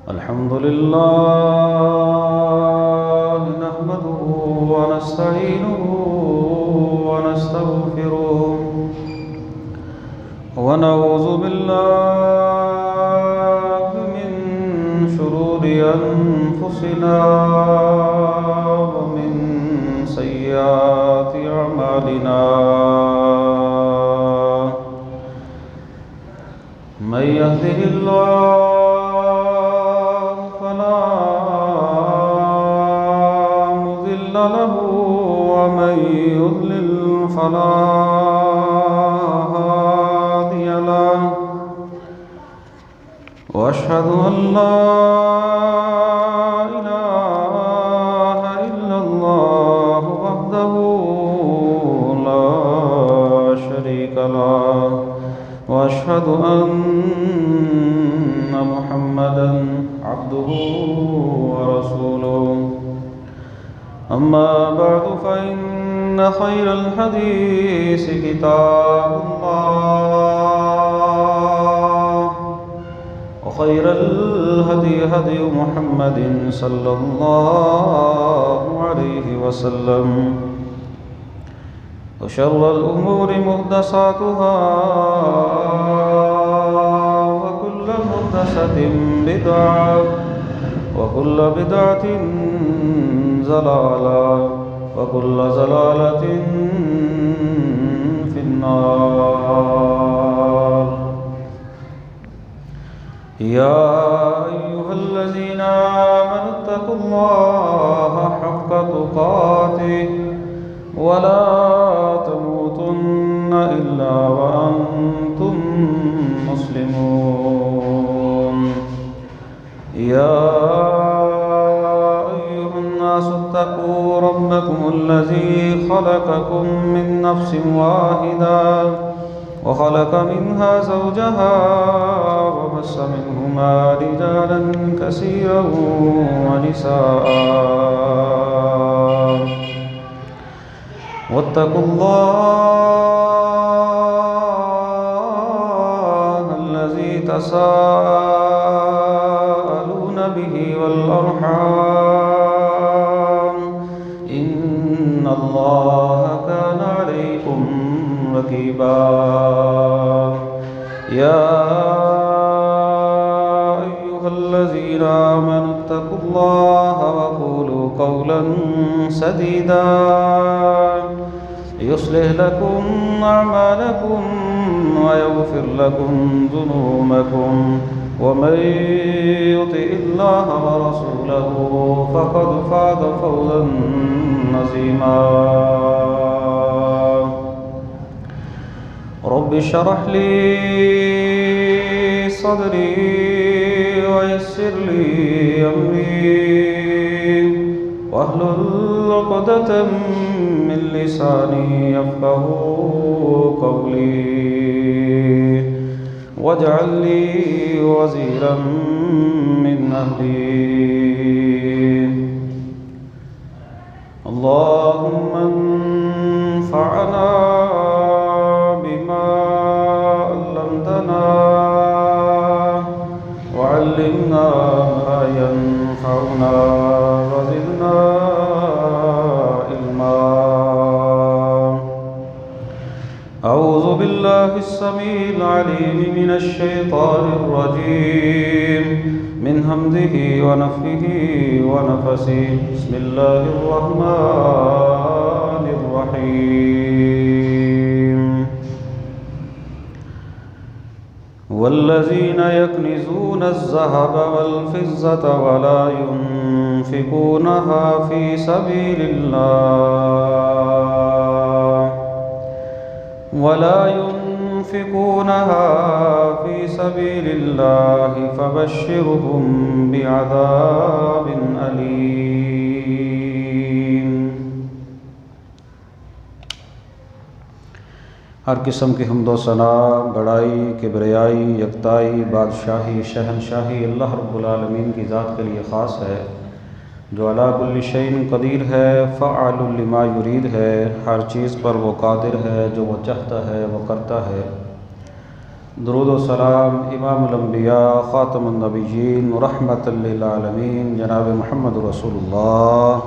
अल्हम्दुलिल्लाह नहमदुहु व नस्तईनुहु व नस्तगफिरुह व नऊज़ु बिल्लाहि मिन शुरूरि अनफुसिना व मिन सय्यिआति अमालिना। मन यहदिहिल्लाहु फला मुज़िल्ल लहु व मन युज़लिल फला हादिय लहु व अशहदु अन ला इलाहा इल्लल्लाहु वहदहु ला शरीका लहु व अशहदु अन्ना मुहम्मदन अब्दुहु व रसूलुहु। अम्मा बअदु फ़इन्न खैरल हदीस किताबुल्लाह व खैरल हदी हदी मुहम्मदिन सल्लल्लाहु अलैहि वसल्लम व शर्रल उमूरि मुहदसातुहा व कुल्लु मुहदसतिन बिदअह व कुल्लु बिदअतिन ज़लालह व कुल्लु ज़लालतिन फिन्नार। या अय्युहल्लज़ीना आमनुत्तक़ुल्लाहा हक़्क़ तुक़ातिह व ला तमूतुन्न इल्ला व अंतुम मुस्लिमून। या अय्युहन्नासु इत्तक़ू रब्बकुमुल्लज़ी खलक़कुम मिन नफ्सिन वाहिदा व खलक़ मिन्हा ज़ौजहा व बस्स मिन्हुमा रिजालन कसीरन व निसाअ वत्तक़ुल्लाह अल्लज़ी तसाअलून बिही वल अर्हाम इन्नल्लाह कान अलैकुम रक़ीबा। या अय्युहल्लज़ीना आमनुत्तक़ुल्लाह व क़ूलू क़ौलन सदीदा युस्लिह लकुम अअमालकुम व यग़फ़िर लकुम ज़ुनूबकुम व मन युतिइल्लाह व रसूलहु फ़क़द फ़ाज़ फ़ौज़न अज़ीमा। रब्बि इश्रह ली सदरी व यस्सिर ली अमरी वहलुल उक़दतम मिन लिसानी यफ़क़हू क़ौली वजअल ली वज़ीरन मिन अहली। अल्लाहुम्मा अन्फ़अना बिमा अल्लमतना व अल्लिमना मा यनफ़अुना व ज़िदना इल्मा। अऊज़ु बिल्लाहिस समीइल अलीम मिनश शैतानिर रजीम मिन हम्ज़िही व नफ़्ख़िही व नफ़सिही। बिस्मिल्लाहिर रहमानिर रहीम। वल्लज़ीना यक्निज़ूना अज़्ज़हब वल फ़िज़्ज़त व ला युनफ़िक़ूनहा फ़ी सबीलिल्लाहि फ़बश्शिरहुम बिअज़ाबिन अलीम। हर किस्म की हम्दो सना, बड़ाई, किबरियाई, यकताई, बादशाही, शहनशाही अल्लाह रब्बुल आलमीन की ज़ात के लिए ख़ास है, जो अला कुल्लि शैइन क़दीर है, फ़अलुल लिमा युरीद है। हर चीज़ पर वो कादिर है, जो वो चाहता है वो करता है। दुरूद व सलाम इमामुल अंबिया ख़ातमुन नबिय्यीन रहमतल लिल आलमीन जनाब मुहम्मद रसूलुल्लाह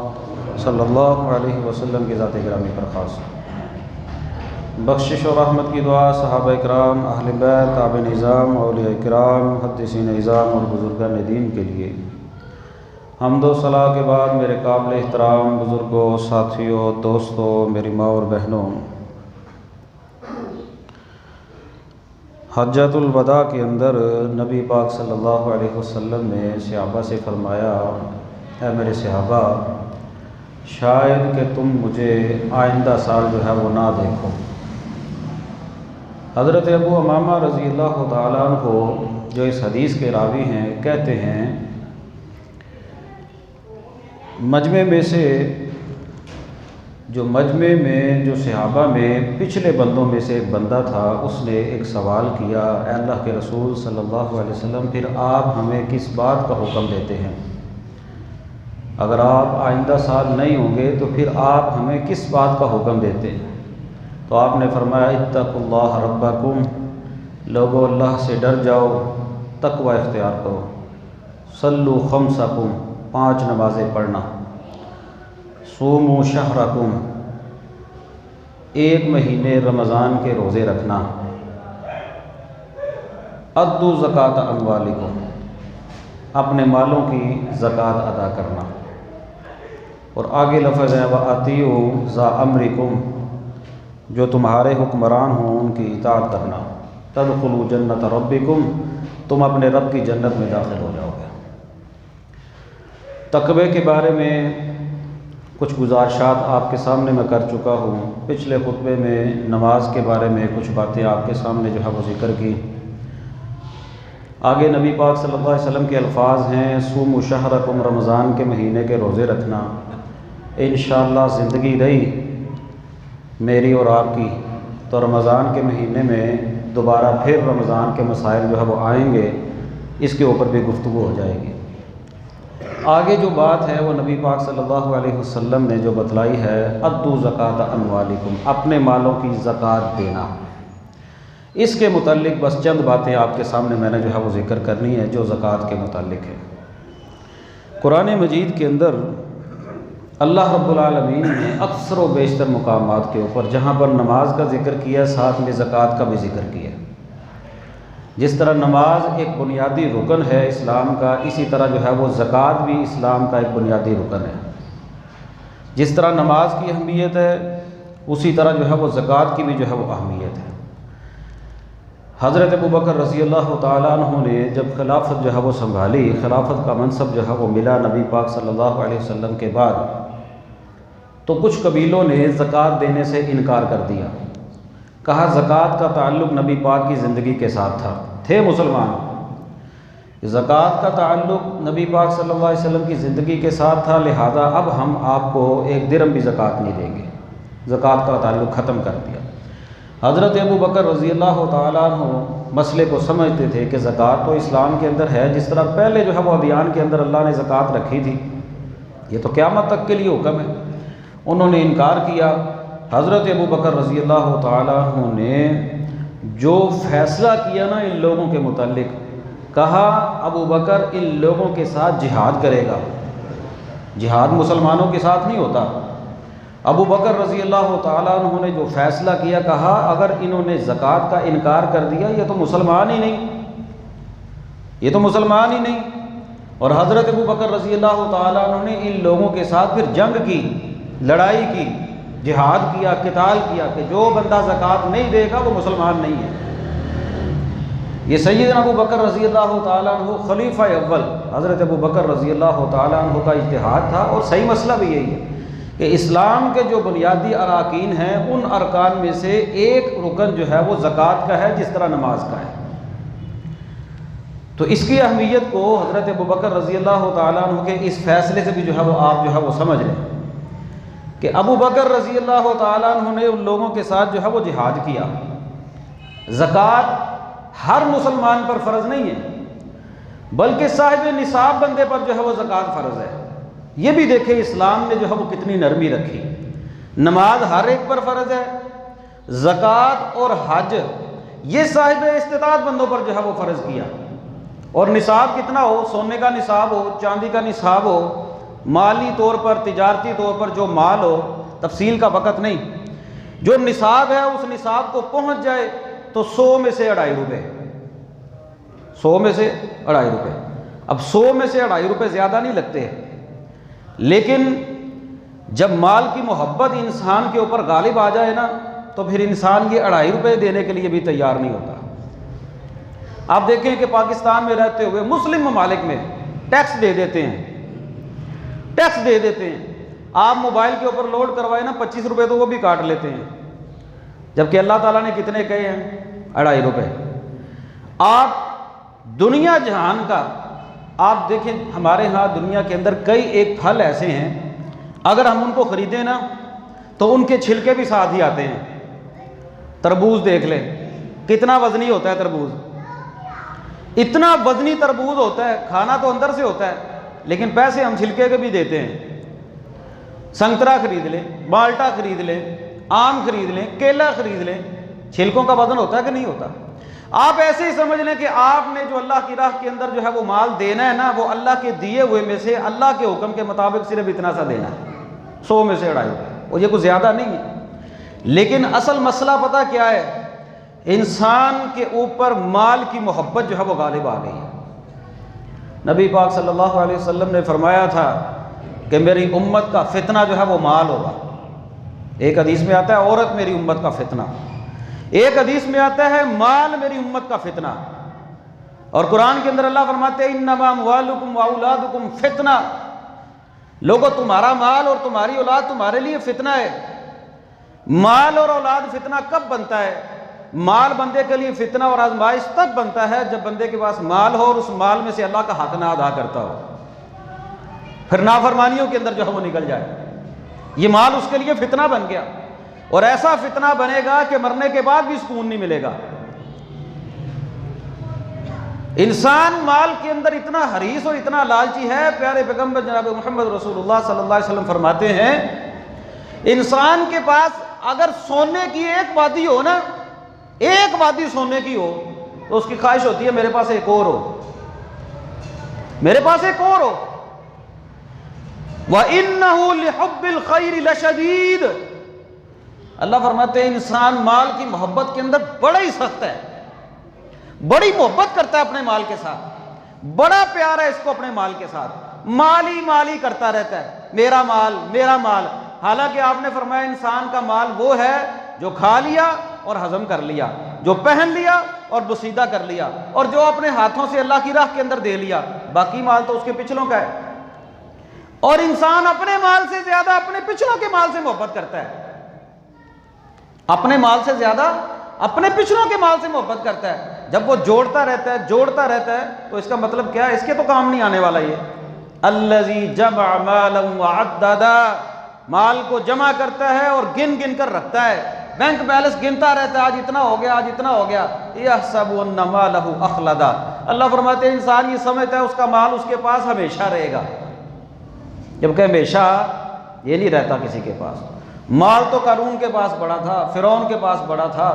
सल्लल्लाहु अलैहि वसल्लम की ज़ात गिरामी पर ख़ास बख्शिश और रहमत की दुआ सहाबा इकराम, अहले बैत, ताबे निज़ाम, औलिया इकराम, मुहद्दिसीन इज़ाम और बुज़ुर्गान दीन के लिए हम्द व सलाह के बाद मेरे काबिल एहतराम बुज़ुर्गों, साथियों, दोस्तों, मेरी माँ और बहनों, हज्जतुल वदा के अंदर नबी पाक सल्लल्लाहु अलैहि वसल्लम ने सहाबा से फरमाया, ऐ मेरे सहाबा, शायद कि तुम मुझे आइंदा साल जो है वो ना देखो। हज़रत अबू उमामा रज़ी अल्लाह तआला अन्हु जो इस हदीस के रावी हैं कहते हैं, मजमे में से जो सहाबा में पिछले बंदों में से एक बंदा था, उसने एक सवाल किया, ऐ अल्लाह के रसूल सल्लल्लाहु अलैहि वसल्लम, फिर आप हमें किस बात का हुक्म देते हैं? अगर आप आइंदा साल नहीं होंगे तो फिर आप हमें किस बात का हुक्म देते हैं? तो आपने फरमाया, इत्तकुल्लाह रब्बकुम, लोगो अल्लाह से डर जाओ, तकवा इख्तियार करो, सल्लु खम्सकुम, 5 नमाज़ें पढ़ना, सूमू शहरकुम, 1 महीने रमज़ान के रोज़े रखना, अद्दु ज़कात अम्वालिकुम, अपने मालों की ज़कात अदा करना। और आगे लफ्ज़ है, व अतीउ ज़ा अम्रिकुम, जो तुम्हारे हुक्मरान हों उनकी इताअत करना, तदखुलू जन्नत रब्बिकुम, तुम अपने रब की जन्नत में दाखिल हो जाओगे। तक़वे के बारे में कुछ गुज़ारिशात आपके सामने मैं कर चुका हूँ। पिछले खुतबे में नमाज के बारे में कुछ बातें आपके सामने जो है वो ज़िक्र की। आगे नबी पाक सल्लल्लाहु अलैहि वसल्लम के अल्फाज हैं, सूमु शहरकुम, रमज़ान के महीने के रोज़े रखना। इंशाअल्लाह ज़िंदगी रही मेरी और आपकी तो रमज़ान के महीने में दोबारा फिर रमज़ान के मसाइल जो है वो आएंगे, इसके ऊपर भी गुफ्तगू हो जाएगी। आगे जो बात है वो नबी पाक सल्लल्लाहु अलैहि वसल्लम ने जो बतलाई है, अद्दु ज़कात अम्वालिकुम, अपने मालों की ज़कात देना। इसके मुताल्लिक बस चंद बातें आपके सामने मैंने जो है वो ज़िक्र करनी है जो ज़कात के मुताल्लिक है। कुरान मजीद के अंदर अल्लाह रब्बुल आलमीन ने अक्सर व बेशतर मुकामात के ऊपर जहाँ पर नमाज का ज़िक्र किया, साथ में ज़कात का भी ज़िक्र किया। जिस तरह नमाज एक बुनियादी रुकन है इस्लाम का, इसी तरह जो है वो ज़कात भी इस्लाम का एक बुनियादी रुकन है। जिस तरह नमाज की अहमियत है, उसी तरह जो है वो ज़कात की भी जो है वो अहमियत है। हज़रत अबू बकर रज़ी अल्लाह तआला अन्हु ने जब खिलाफत जो है वो संभाली, खिलाफत का मनसब जो है वो मिला नबी पाक सल्लल्लाहु अलैहि वसल्लम के बाद, तो कुछ कबीलों ने ज़कात देने से इनकार कर दिया। कहा ज़कात का ताल्लुक़ नबी पाक की ज़िंदगी के साथ था, थे मुसलमान, ज़कात का ताल्लुक़ नबी पाक सल्लल्लाहु अलैहि वसल्लम की ज़िंदगी के साथ था, लिहाजा अब हम आपको 1 दिरहम भी ज़कात नहीं देंगे। ज़कात का ताल्लुक़ ख़त्म कर दिया। हज़रत अबू बकर रज़ी अल्लाह तआला अन्हु मसले को समझते थे कि ज़कात तो इस्लाम के अंदर है, जिस तरह पहले जो है वो अदियान के अंदर अल्लाह ने ज़कात रखी थी, ये तो क़यामत तक के लिए हुक्म है। उन्होंने इनकार किया। हज़रत अबू बकर रज़ी अल्लाह तआला अन्हु ने जो फ़ैसला किया ना इन लोगों के मुताल्लिक़, कहा अबू बकर इन लोगों के साथ जिहाद करेगा। जिहाद मुसलमानों के साथ नहीं होता। अबू बकर रज़ी अल्लाह तआला अन्हु ने जो फ़ैसला किया, कहा अगर इन्होंने ज़कात का इनकार कर दिया, ये तो मुसलमान ही नहीं, ये तो मुसलमान ही नहीं। और हज़रत अबू बकर रज़ी अल्लाह तआला अन्हु ने इन लोगों के साथ फिर जंग की, लड़ाई की, जिहाद किया, क़िताल किया कि जो बंदा ज़कात नहीं देगा वो मुसलमान नहीं है। ये सैयदना अबू बकर रज़ी अल्लाह तआला अन्हु खलीफा अव्वल हज़रत अबू बकर रज़ी अल्लाह तआला अन्हु का इज्तिहाद था। और सही मसला भी यही है कि इस्लाम के जो बुनियादी अरकान हैं, उन अरकान में से एक रुकन जो है वो ज़कात का है, जिस तरह नमाज का है। तो इसकी अहमियत को हज़रत अबू बकर रज़ी अल्लाह तआला अन्हु के इस फ़ैसले से भी जो है वो आप जो है वो समझ लें कि अबू बकर रज़ी अल्लाह तआला अन्हु ने उन लोगों के साथ जो है वो जिहाद किया। ज़कात हर मुसलमान पर फ़र्ज़ नहीं है, बल्कि साहिब निसाब बंदे पर जो है वो ज़कात फ़र्ज़ है। ये भी देखें इस्लाम ने जो है वो कितनी नरमी रखी। नमाज हर एक पर फ़र्ज़ है, ज़कात और हज ये साहिब इस्तिताअत बंदों पर जो है वो फ़र्ज़ किया। और निसाब कितना हो, सोने का निसाब हो, चांदी का निसाब हो, माली तौर पर, तिजारती तौर पर जो माल हो, तफसील का वक़्त नहीं, जो निसाब है उस निसाब को पहुंच जाए तो 100 में से 2.5 रुपये, 100 में से 2.5 रुपये। अब 100 में से 2.5 रुपये ज़्यादा नहीं लगते, लेकिन जब माल की मोहब्बत इंसान के ऊपर गालिब आ जाए ना, तो फिर इंसान ये 2.5 रुपये देने के लिए भी तैयार नहीं होता। आप देखें कि पाकिस्तान में रहते हुए मुस्लिम ममालिक में टैक्स दे देते हैं, टैक्स दे देते हैं। आप मोबाइल के ऊपर लोड करवाए ना 25 रुपये तो वो भी काट लेते हैं, जबकि अल्लाह ताला ने कितने कहे हैं, 2.5 रुपये। आप दुनिया जहान का आप देखें, हमारे यहाँ दुनिया के अंदर कई एक फल ऐसे हैं, अगर हम उनको ख़रीदें ना तो उनके छिलके भी साथ ही आते हैं। तरबूज देख लें, कितना वज़नी होता है तरबूज, इतना वज़नी तरबूज होता है, खाना तो अंदर से होता है लेकिन पैसे हम छिलके के भी देते हैं। संतरा खरीद लें, माल्टा खरीद लें, आम खरीद लें, केला खरीद लें, छिलकों का वजन होता है कि नहीं होता। आप ऐसे ही समझ लें कि आपने जो अल्लाह की राह के अंदर जो है वो माल देना है ना, वो अल्लाह के दिए हुए में से अल्लाह के हुक्म के मुताबिक सिर्फ इतना सा देना है, 100 में से 2.5 रुपये, और ये कुछ ज़्यादा नहीं है। लेकिन असल मसला पता क्या है, इंसान के ऊपर माल की मोहब्बत जो है वो गालिब आ गई है। नबी पाक सल्लल्लाहु अलैहि वसल्लम ने फरमाया था कि मेरी उम्मत का फितना जो है वो माल होगा। एक हदीस में आता है औरत मेरी उम्मत का फितना, एक हदीस में आता है माल मेरी उम्मत का फितना। और कुरान के अंदर अल्लाह फरमाते हैं इन्नमा अम्वालुकुम व औलादुकुम फितना, लोगों तुम्हारा माल और तुम्हारी औलाद तुम्हारे लिए फितना है। माल और औलाद फितना कब बनता है? माल बंदे के लिए फितना और आजमाइश तब बनता है जब बंदे के पास माल हो और उस माल में से अल्लाह का हक ना अदा करता हो, फिर नाफरमानियों के अंदर जो है वो निकल जाए। ये माल उसके लिए फितना बन गया, और ऐसा फितना बनेगा कि मरने के बाद भी सुकून नहीं मिलेगा। इंसान माल के अंदर इतना हरीस और इतना लालची है। प्यारे पैगंबर जनाब मोहम्मद रसूलुल्लाह सल्लल्लाहु अलैहि वसल्लम फरमाते हैं, इंसान के पास अगर सोने की एक वादी हो ना, एक वादी सोने की हो, तो उसकी ख्वाहिश होती है मेरे पास एक और हो, मेरे पास एक और हो। व इन्नहु लिहुब्बिल खैरि लशदीद, अल्लाह फरमाते हैं इंसान माल की मोहब्बत के अंदर बड़ा ही सख्त है, बड़ी मोहब्बत करता है अपने माल के साथ, बड़ा प्यार है इसको अपने माल के साथ, माल ही करता रहता है, मेरा माल मेरा माल। हालांकि आपने फरमाया इंसान का माल वो है जो खा लिया और हजम कर लिया, जो पहन लिया और बुसीदा कर लिया, और जो अपने हाथों से अल्लाह की राह के अंदर दे लिया, बाकी माल तो उसके पिछलों का है। और इंसान अपने माल से ज्यादा अपने पिछलों के माल से मोहब्बत करता है, अपने माल से ज्यादा अपने पिछलों के माल से मोहब्बत करता है। जब वो जोड़ता रहता है जोड़ता रहता है, तो इसका मतलब क्या है, इसके तो काम नहीं आने वाला ये। अल्लज़ी जमा मालन व अद्ददा, माल को जमा करता है और गिन गिन कर रखता है, बैंक बैलेंस गिनता रहता है, आज इतना हो गया आज इतना हो गया। यहसबु अन्ना मालहु अखलदा, अल्लाह फरमाते हैं इंसान ये समझता है उसका माल उसके पास हमेशा रहेगा, जबकि हमेशा ये नहीं रहता किसी के पास। माल तो कारून के पास बड़ा था, फिरौन के पास बड़ा था,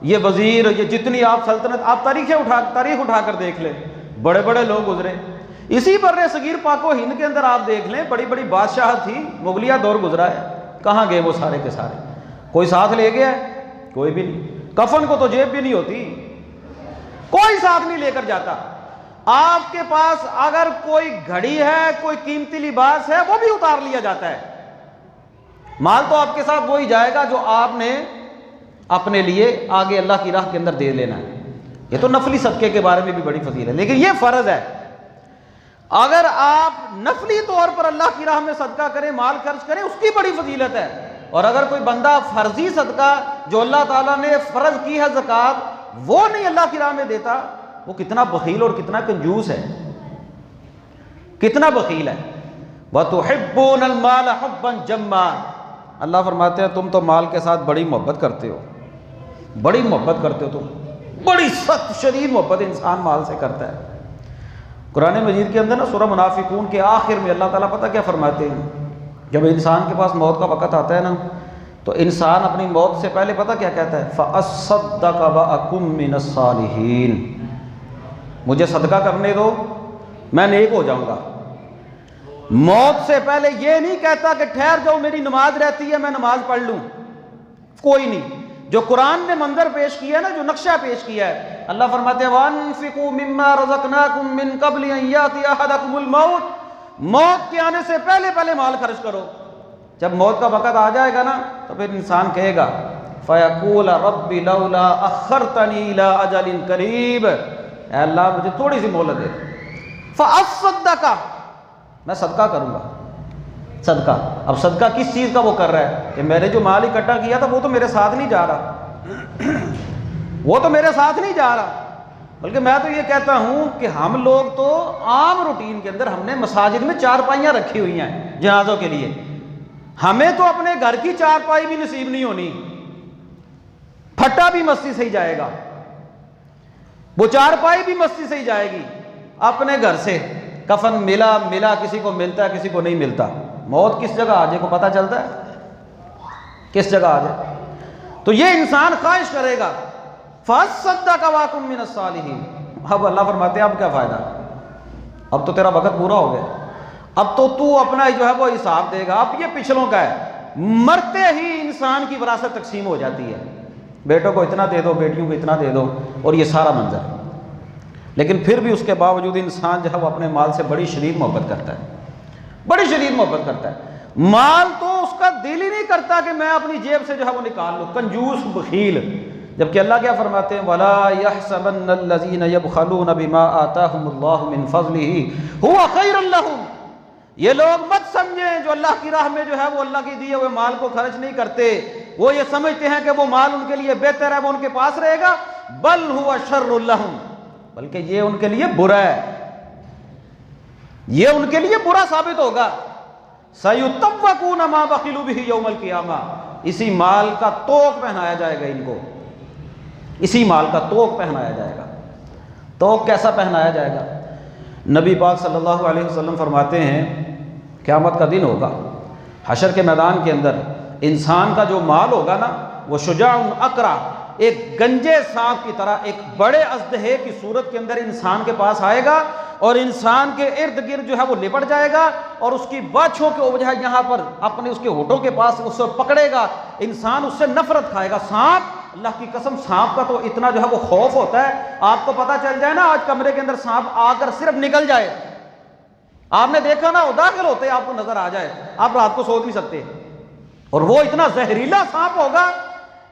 ये वजीर, ये जितनी आप सल्तनत, आप तारीख उठा कर देख लें, बड़े बड़े लोग गुजरे। इसी बर्रे सगीर पाको हिंद के अंदर आप देख लें, बड़ी बड़ी बादशाह थी, मुगलिया दौर गुजरा है, कहाँ गए वो सारे के सारे? कोई साथ ले गया है? कोई भी नहीं। कफन को तो जेब भी नहीं होती, कोई साथ नहीं लेकर जाता। आपके पास अगर कोई घड़ी है, कोई कीमती लिबास है, वो भी उतार लिया जाता है। माल तो आपके साथ वो ही जाएगा जो आपने अपने लिए आगे अल्लाह की राह के अंदर दे लेना है। ये तो नफली सदके के बारे में भी बड़ी फजीलत है, लेकिन ये फर्ज है। अगर आप नफली तौर पर अल्लाह की राह में सदका करें, माल खर्च करें, उसकी बड़ी फजीलत है। और अगर कोई बंदा फर्जी सदका जो अल्लाह ताला ने फर्ज की है ज़कात, वो नहीं अल्लाह की राह में देता, वो कितना बखील और कितना कंजूस है, कितना बखील है। वतुहिब्बूनल माल हुब्बन जम्मा, अल्लाह फरमाते हैं तुम तो माल के साथ बड़ी मोहब्बत करते हो, बड़ी मोहब्बत करते हो तुम, बड़ी सख्त शदीद मोहब्बत इंसान माल से करता है। कुरान मजीद के अंदर ना सूरह मुनाफिकून के आखिर में अल्लाह ताला पता क्या फरमाते हैं, जब इंसान के पास मौत का वक़्त आता है ना, तो इंसान अपनी मौत से पहले पता क्या कहता है, फ़अस्सद्दक़ व अकुम मिनस्सालिहीन, मुझे सदका करने दो, मैं नेक हो जाऊंगा। मौत से पहले ये नहीं कहता कि ठहर जाओ मेरी नमाज रहती है मैं नमाज पढ़ लूं, कोई नहीं। जो कुरान ने मंजर पेश किया है ना, जो नक्शा पेश किया है, अल्लाह फरमाते हैं वअन्फ़िक़ू मिम्मा रज़क़नाकुम मिन क़ब्लि अन याति अहदकुमुल मौत, मौत के आने से पहले पहले माल खर्च करो। जब मौत का वक़्त आ जाएगा ना तो फिर इंसान कहेगा फ़यक़ूल रब्बी लौला अख़्ख़रतनी इला अजलिन क़रीब, अल्लाह मुझे थोड़ी सी मोहलत दे, फ़अस्सद्दक़, मैं सदका करूँगा। सदका, अब सदका किस चीज़ का वो कर रहा है कि मैंने जो माल इकट्ठा किया था वो तो मेरे साथ नहीं जा रहा वो तो मेरे साथ नहीं जा रहा। बल्कि मैं तो ये कहता हूँ कि हम लोग तो आम रूटीन के अंदर हमने मसाजिद में चारपाइयाँ रखी हुई हैं जनाजों के लिए, हमें तो अपने घर की चारपाई भी नसीब नहीं होनी, फट्टा भी मस्जिद से ही जाएगा, वो चारपाई भी मस्जिद से ही जाएगी। अपने घर से कफन मिला मिला, किसी को मिलता है किसी को नहीं मिलता। मौत किस जगह आ जाए को पता चलता है, किस जगह आ जाए। तो ये इंसान ख्वाहिश करेगा फ़अस्सद्दक़ व अकुम मिनस्सालिहीन। अब अल्लाह फरमाते हैं अब क्या फ़ायदा, अब तो तेरा वक़्त पूरा हो गया, अब तो तू अपना जो है वो हिसाब देगा। अब ये पिछलों का है, मरते ही इंसान की विरासत तकसीम हो जाती है, बेटों को इतना दे दो, बेटियों को इतना दे दो, और ये सारा मंजर। लेकिन फिर भी उसके बावजूद इंसान जो है वो अपने माल से बड़ी शदीद मोहब्बत करता है, बड़ी शदीद मोहब्बत करता है। माल तो उसका दिल ही नहीं करता कि मैं अपनी जेब से जो है वो निकाल लूँ, कंजूस बखील। जबकि अल्लाह क्या फरमाते हैं, वला यहसबन्नल्लज़ीना यबख़लून बिमा आताहुमुल्लाहु मिन फ़ज़लिही हुवा खैरुल लहुम, ये लोग मत समझें जो अल्लाह की राह में जो है वो अल्लाह के दिए हुए माल को खर्च नहीं करते, वो ये समझते हैं कि वो माल उनके लिए बेहतर है, वो उनके पास रहेगा। बल हुवा शर्रुल लहुम, बल्कि ये उनके लिए बुरा है, ये उनके लिए बुरा साबित होगा। सयुतव्वक़ून मा बख़िलू बिही यौमल क़ियामा, इसी माल का तोक पहनाया जाएगा इनको, इसी माल का तोक पहनाया जाएगा। तोक कैसा पहनाया जाएगा? नबी पाक सल्लल्लाहु अलैहि वसल्लम फरमाते हैं क़यामत का दिन होगा, हशर के मैदान के अंदर इंसान का जो माल होगा ना वो शुजाउन अकरा, एक गंजे सांप की तरह एक बड़े अजदहे की सूरत के अंदर इंसान के पास आएगा और इंसान के इर्द गिर्द जो है वो लिपट जाएगा और उसकी बाछों के वजह यहाँ पर अपने उसके होठों के पास उससे पकड़ेगा, इंसान उससे नफरत खाएगा। सांप, अल्लाह की कसम, सांप का तो इतना जो है वो खौफ होता है, आपको पता चल जाए ना आज कमरे के अंदर सांप आकर सिर्फ निकल जाए, आपने देखा ना, वो दाखिल होते आपको नजर आ जाए, आप रात को सो नहीं सकते। और वो इतना जहरीला सांप होगा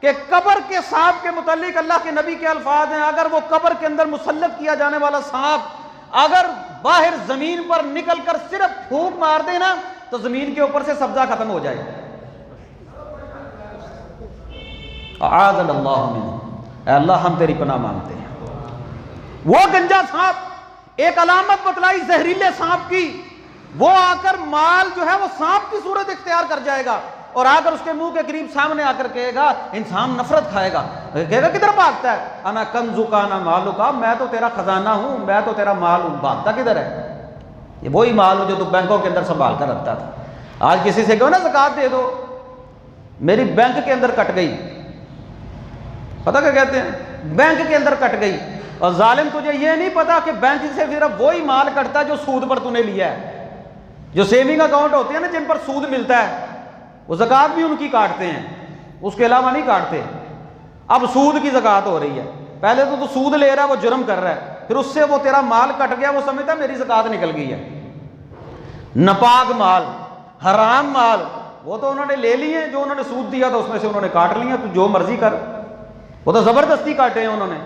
कि कब्र के सांप के मुतालिक अल्लाह के नबी के अल्फाज हैं, अगर वो कब्र के अंदर मुसल्लत किया जाने वाला सांप अगर बाहर जमीन पर निकलकर सिर्फ फूंक मार देना तो जमीन के ऊपर से सब्जा खत्म हो जाए। अल्लाह हम तेरी पनाह मांगते हैं। वो गंजा सांप, एक अलामत बतलाई जहरीले सांप की, वो आकर माल जो है वो सांप की सूरत इख्तियार कर जाएगा और आकर उसके मुंह के करीब सामने आकर कहेगा, इंसान नफरत खाएगा, कहेगा किधर भागता है, अना कंजुका अना मालुका, मैं तो तेरा खजाना हूं, मैं तो तेरा माल हूं, भागता किधर है? ये वही माल हो जो तू बैंकों के अंदर संभाल कर रखता था। आज किसी से कहो ना ज़कात दे दो, मेरी बैंक के अंदर कट गई, पता क्या कहते हैं, बैंक के अंदर कट गई। और जालिम तुझे ये नहीं पता कि बैंक से सिर्फ वही माल कटता है जो सूद पर तूने लिया है। जो सेविंग अकाउंट होते हैं ना जिन पर सूद मिलता है, वो ज़कात भी उनकी काटते हैं, उसके अलावा नहीं काटते। अब सूद की ज़कात हो रही है, पहले तो सूद ले रहा है, वो जुर्म कर रहा है, फिर उससे वो तेरा माल कट गया, वो समझता है मेरी ज़कात निकल गई है। नापाक माल, हराम माल, वो तो उन्होंने ले लिए, जो उन्होंने सूद दिया था उसमें से उन्होंने काट लिया, तो जो मर्जी कर, वो तो ज़बरदस्ती काटे हैं उन्होंने।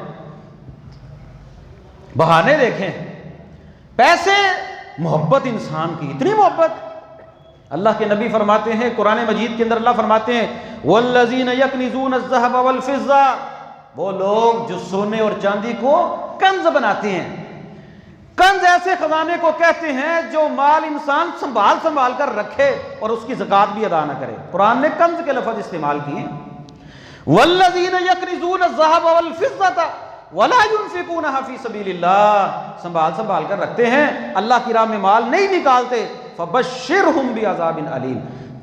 बहाने देखें, पैसे, मोहब्बत, इंसान की इतनी मोहब्बत। अल्लाह के नबी फरमाते हैं कुरान मजीद के अंदर, अल्लाह फरमाते हैं वल्लज़ीना यकनिज़ून अज़्ज़हब वल फ़िज़्ज़ा, वो लोग जो सोने और चांदी को कंज बनाते हैं। कंज ऐसे खजाने को कहते हैं जो माल इंसान संभाल संभाल कर रखे और उसकी ज़कात भी अदा न करे। कुरान ने कंज के लफ्ज़ इस्तेमाल किए, वल्लज़ीना यकनिज़ून अज़्ज़हब वल फ़िज़्ज़ा वला युनफ़िक़ूनहा फ़ी सबीलिल्लाह, संभाल संभाल कर रखते हैं, अल्लाह की राह में माल नहीं निकालते। फ़बश्शिरहुम बिअज़ाबिन अलीम,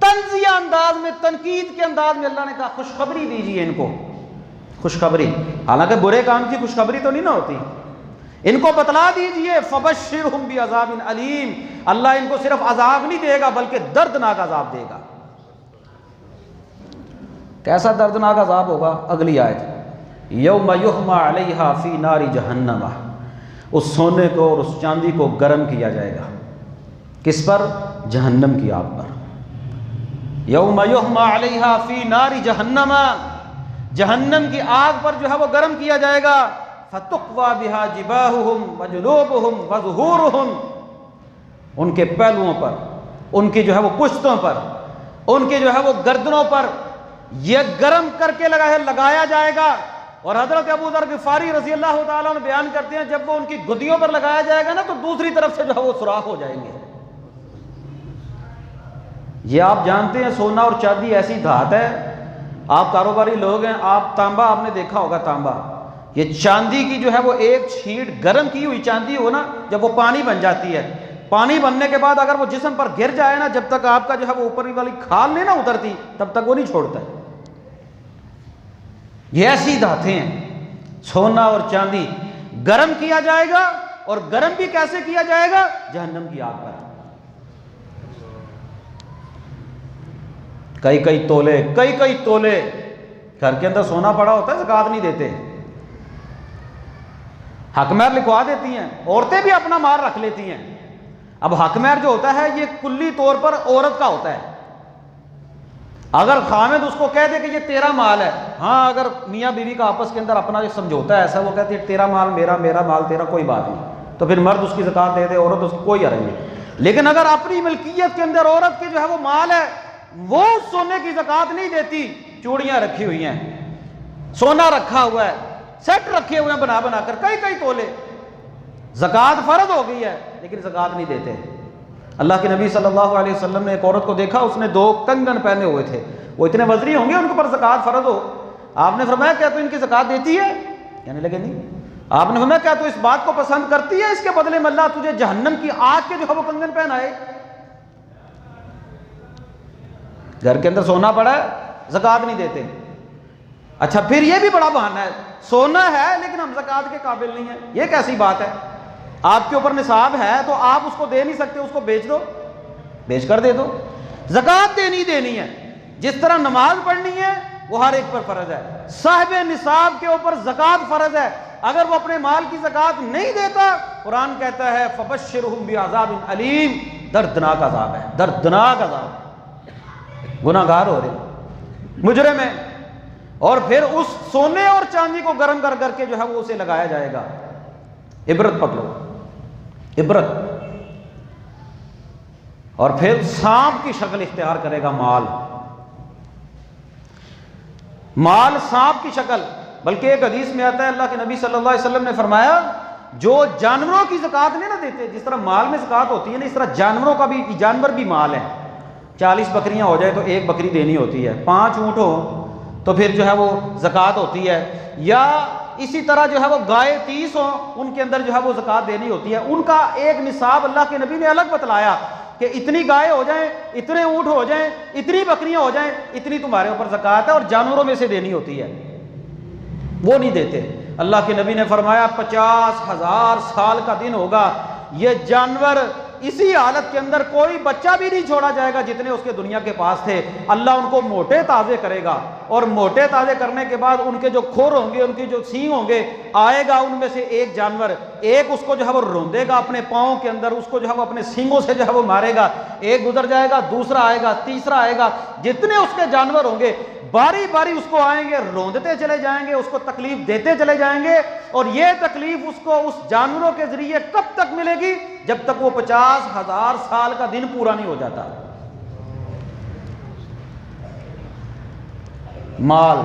तंजिया अंदाज में, तनकीद के अंदाज में अल्लाह ने कहा खुशखबरी दीजिए इनको, खुशखबरी। हालांकि बुरे काम की खुशखबरी तो नहीं ना होती, इनको बतला दीजिए फबश्शिरहुम बिअज़ाबिन अलीम, अल्लाह इनको सिर्फ अजाब नहीं देगा बल्कि दर्दनाक अजाब देगा। कैसा दर्दनाक अजाब होगा? अगली आयत, यौम युहमा अलैहा फी नारी जहन्नम, उस सोने को और उस चांदी को गर्म किया जाएगा। किस पर? जहन्नम की आग पर। यौम युहमा अलैहा फी नारी जहन्नम, जहन्नम की आग पर जो है वो गर्म किया जाएगा। फतुक्वा बिहा जिबाहुहुम वजुनूबुहुम वज़ुहूरुहुम, उनके पहलुओं पर, उनकी जो है वो पुश्तों पर, उनकी जो है वो गर्दनों पर यह गर्म करके लगाया जाएगा। और हजरत अबू ज़र गिफ़ारी रज़ी अल्लाह ताला अन्हु बयान करते हैं, जब वो उनकी गुदियों पर लगाया जाएगा ना तो दूसरी तरफ से जो है वो सुराख हो जाएंगे। ये आप जानते हैं सोना और चांदी ऐसी धात है, आप कारोबारी लोग हैं, आप तांबा आपने देखा होगा, तांबा, ये चांदी की जो है वो एक छींट गर्म की हुई चांदी हो ना, जब वो पानी बन जाती है, पानी बनने के बाद अगर वो जिस्म पर गिर जाए ना, जब तक आपका जो है वो ऊपर वाली खाल नहीं ना उतरती तब तक वो नहीं छोड़ता है। ये ऐसी धातें हैं सोना और चांदी, गर्म किया जाएगा। और गर्म भी कैसे किया जाएगा? जहन्नम की आग पर। कई कई तोले, कई कई तोले, घर के अंदर सोना पड़ा होता है, ज़कात नहीं देते, हकमैर लिखवा देती हैं, औरतें भी अपना माल रख लेती हैं। अब हकमैर जो होता है ये कुल्ली तौर पर औरत का होता है। अगर खामिद उसको कह दे कि ये तेरा माल है, हाँ, अगर मियाँ बीवी का आपस के अंदर अपना जो समझौता है ऐसा, वो कहती है तेरा माल मेरा, मेरा माल तेरा, कोई बात नहीं, तो फिर मर्द उसकी ज़कात दे दे, औरत उसकी कोई हर्ज नहीं। लेकिन अगर अपनी मिल्कियत के अंदर औरत की जो है वो माल है, वो सोने की ज़कात नहीं देती, चूड़ियाँ रखी हुई हैं, सोना रखा हुआ है, सेट रखे हुए हैं बना बना कर, कई कई तोले, ज़कात फ़र्ज हो गई है लेकिन ज़कात नहीं देते। अल्लाह के नबी सल्लल्लाहु अलैहि वसल्लम ने एक औरत को देखा, उसने 2 कंगन पहने हुए थे, वो इतने वज़नी होंगे उनके ऊपर ज़कात फ़र्ज हो। आपने फरमाया क्या तू इनकी ज़कात देती है? कहने लगे नहीं। आपने फरमाया क्या तू इस बात को पसंद करती है, इसके बदले में अल्लाह तुझे जहन्नम की आग के जो है वो कंगन पहनाए? घर के अंदर सोना पड़ा है, ज़कात नहीं देते। अच्छा, फिर ये भी बड़ा बहाना है, सोना है लेकिन हम ज़कात के काबिल नहीं है, ये कैसी बात है? आपके ऊपर निसाब है तो आप उसको दे नहीं सकते, उसको बेच दो, बेच कर दे दो। ज़कात देनी है, जिस तरह नमाज पढ़नी है वो हर एक पर फर्ज है, साहिब निसाब के ऊपर ज़कात फर्ज है। अगर वो अपने माल की ज़कात नहीं देता, कुरान कहता है फबश्शिरहुम बिअज़ाबिन अलीम, दर्दनाक अज़ाब है, दर्दनाक अज़ाब। गुनाहगार हो रहे, मुजरिम है। और फिर उस सोने और चांदी को गर्म कर करके जो है वो उसे लगाया जाएगा। इबरत पकड़ो, इबरत। और फिर सांप की शक्ल इख्तियार करेगा माल, माल सांप की शक्ल। बल्कि एक हदीस में आता है, अल्लाह के नबी सल्लल्लाहु अलैहि वसल्लम ने फरमाया, जो जानवरों की ज़कात नहीं ना देते, जिस तरह माल में ज़कात होती है ना, इस तरह जानवरों का भी, जानवर भी माल है। 40 बकरियां हो जाए तो 1 बकरी देनी होती है, 5 ऊँट हो तो फिर जो है वो ज़कात होती है, या इसी तरह जो है वो गाय 30 हो, उनके अंदर जो है वो ज़कात देनी होती है। उनका एक निसाब अल्लाह के नबी ने अलग बतलाया कि इतनी गाय हो जाएं, इतने ऊँट हो जाएं, इतनी बकरियां हो जाएं, इतनी तुम्हारे ऊपर ज़कात है, और जानवरों में से देनी होती है, वो नहीं देते। अल्लाह के नबी ने फरमाया 50,000 साल का दिन होगा, ये जानवर इसी हालत के अंदर, कोई बच्चा भी नहीं छोड़ा जाएगा जितने उसके दुनिया के पास थे। अल्लाह उनको मोटे ताज़े करेगा, और मोटे ताज़े करने के बाद उनके जो खुर होंगे, उनके जो सींग होंगे, आएगा उनमें से एक जानवर, एक उसको जो है वो रोंदेगा अपने पाँव के अंदर, उसको जो है वो अपने सींगों से जो है वो मारेगा। एक गुजर जाएगा, दूसरा आएगा, तीसरा आएगा, जितने उसके जानवर होंगे बारी बारी उसको आएंगे, रोंदते चले जाएंगे, उसको तकलीफ देते चले जाएंगे। और ये तकलीफ उसको उस जानवरों के जरिए कब तक मिलेगी? जब तक वो 50,000 साल का दिन पूरा नहीं हो जाता। माल,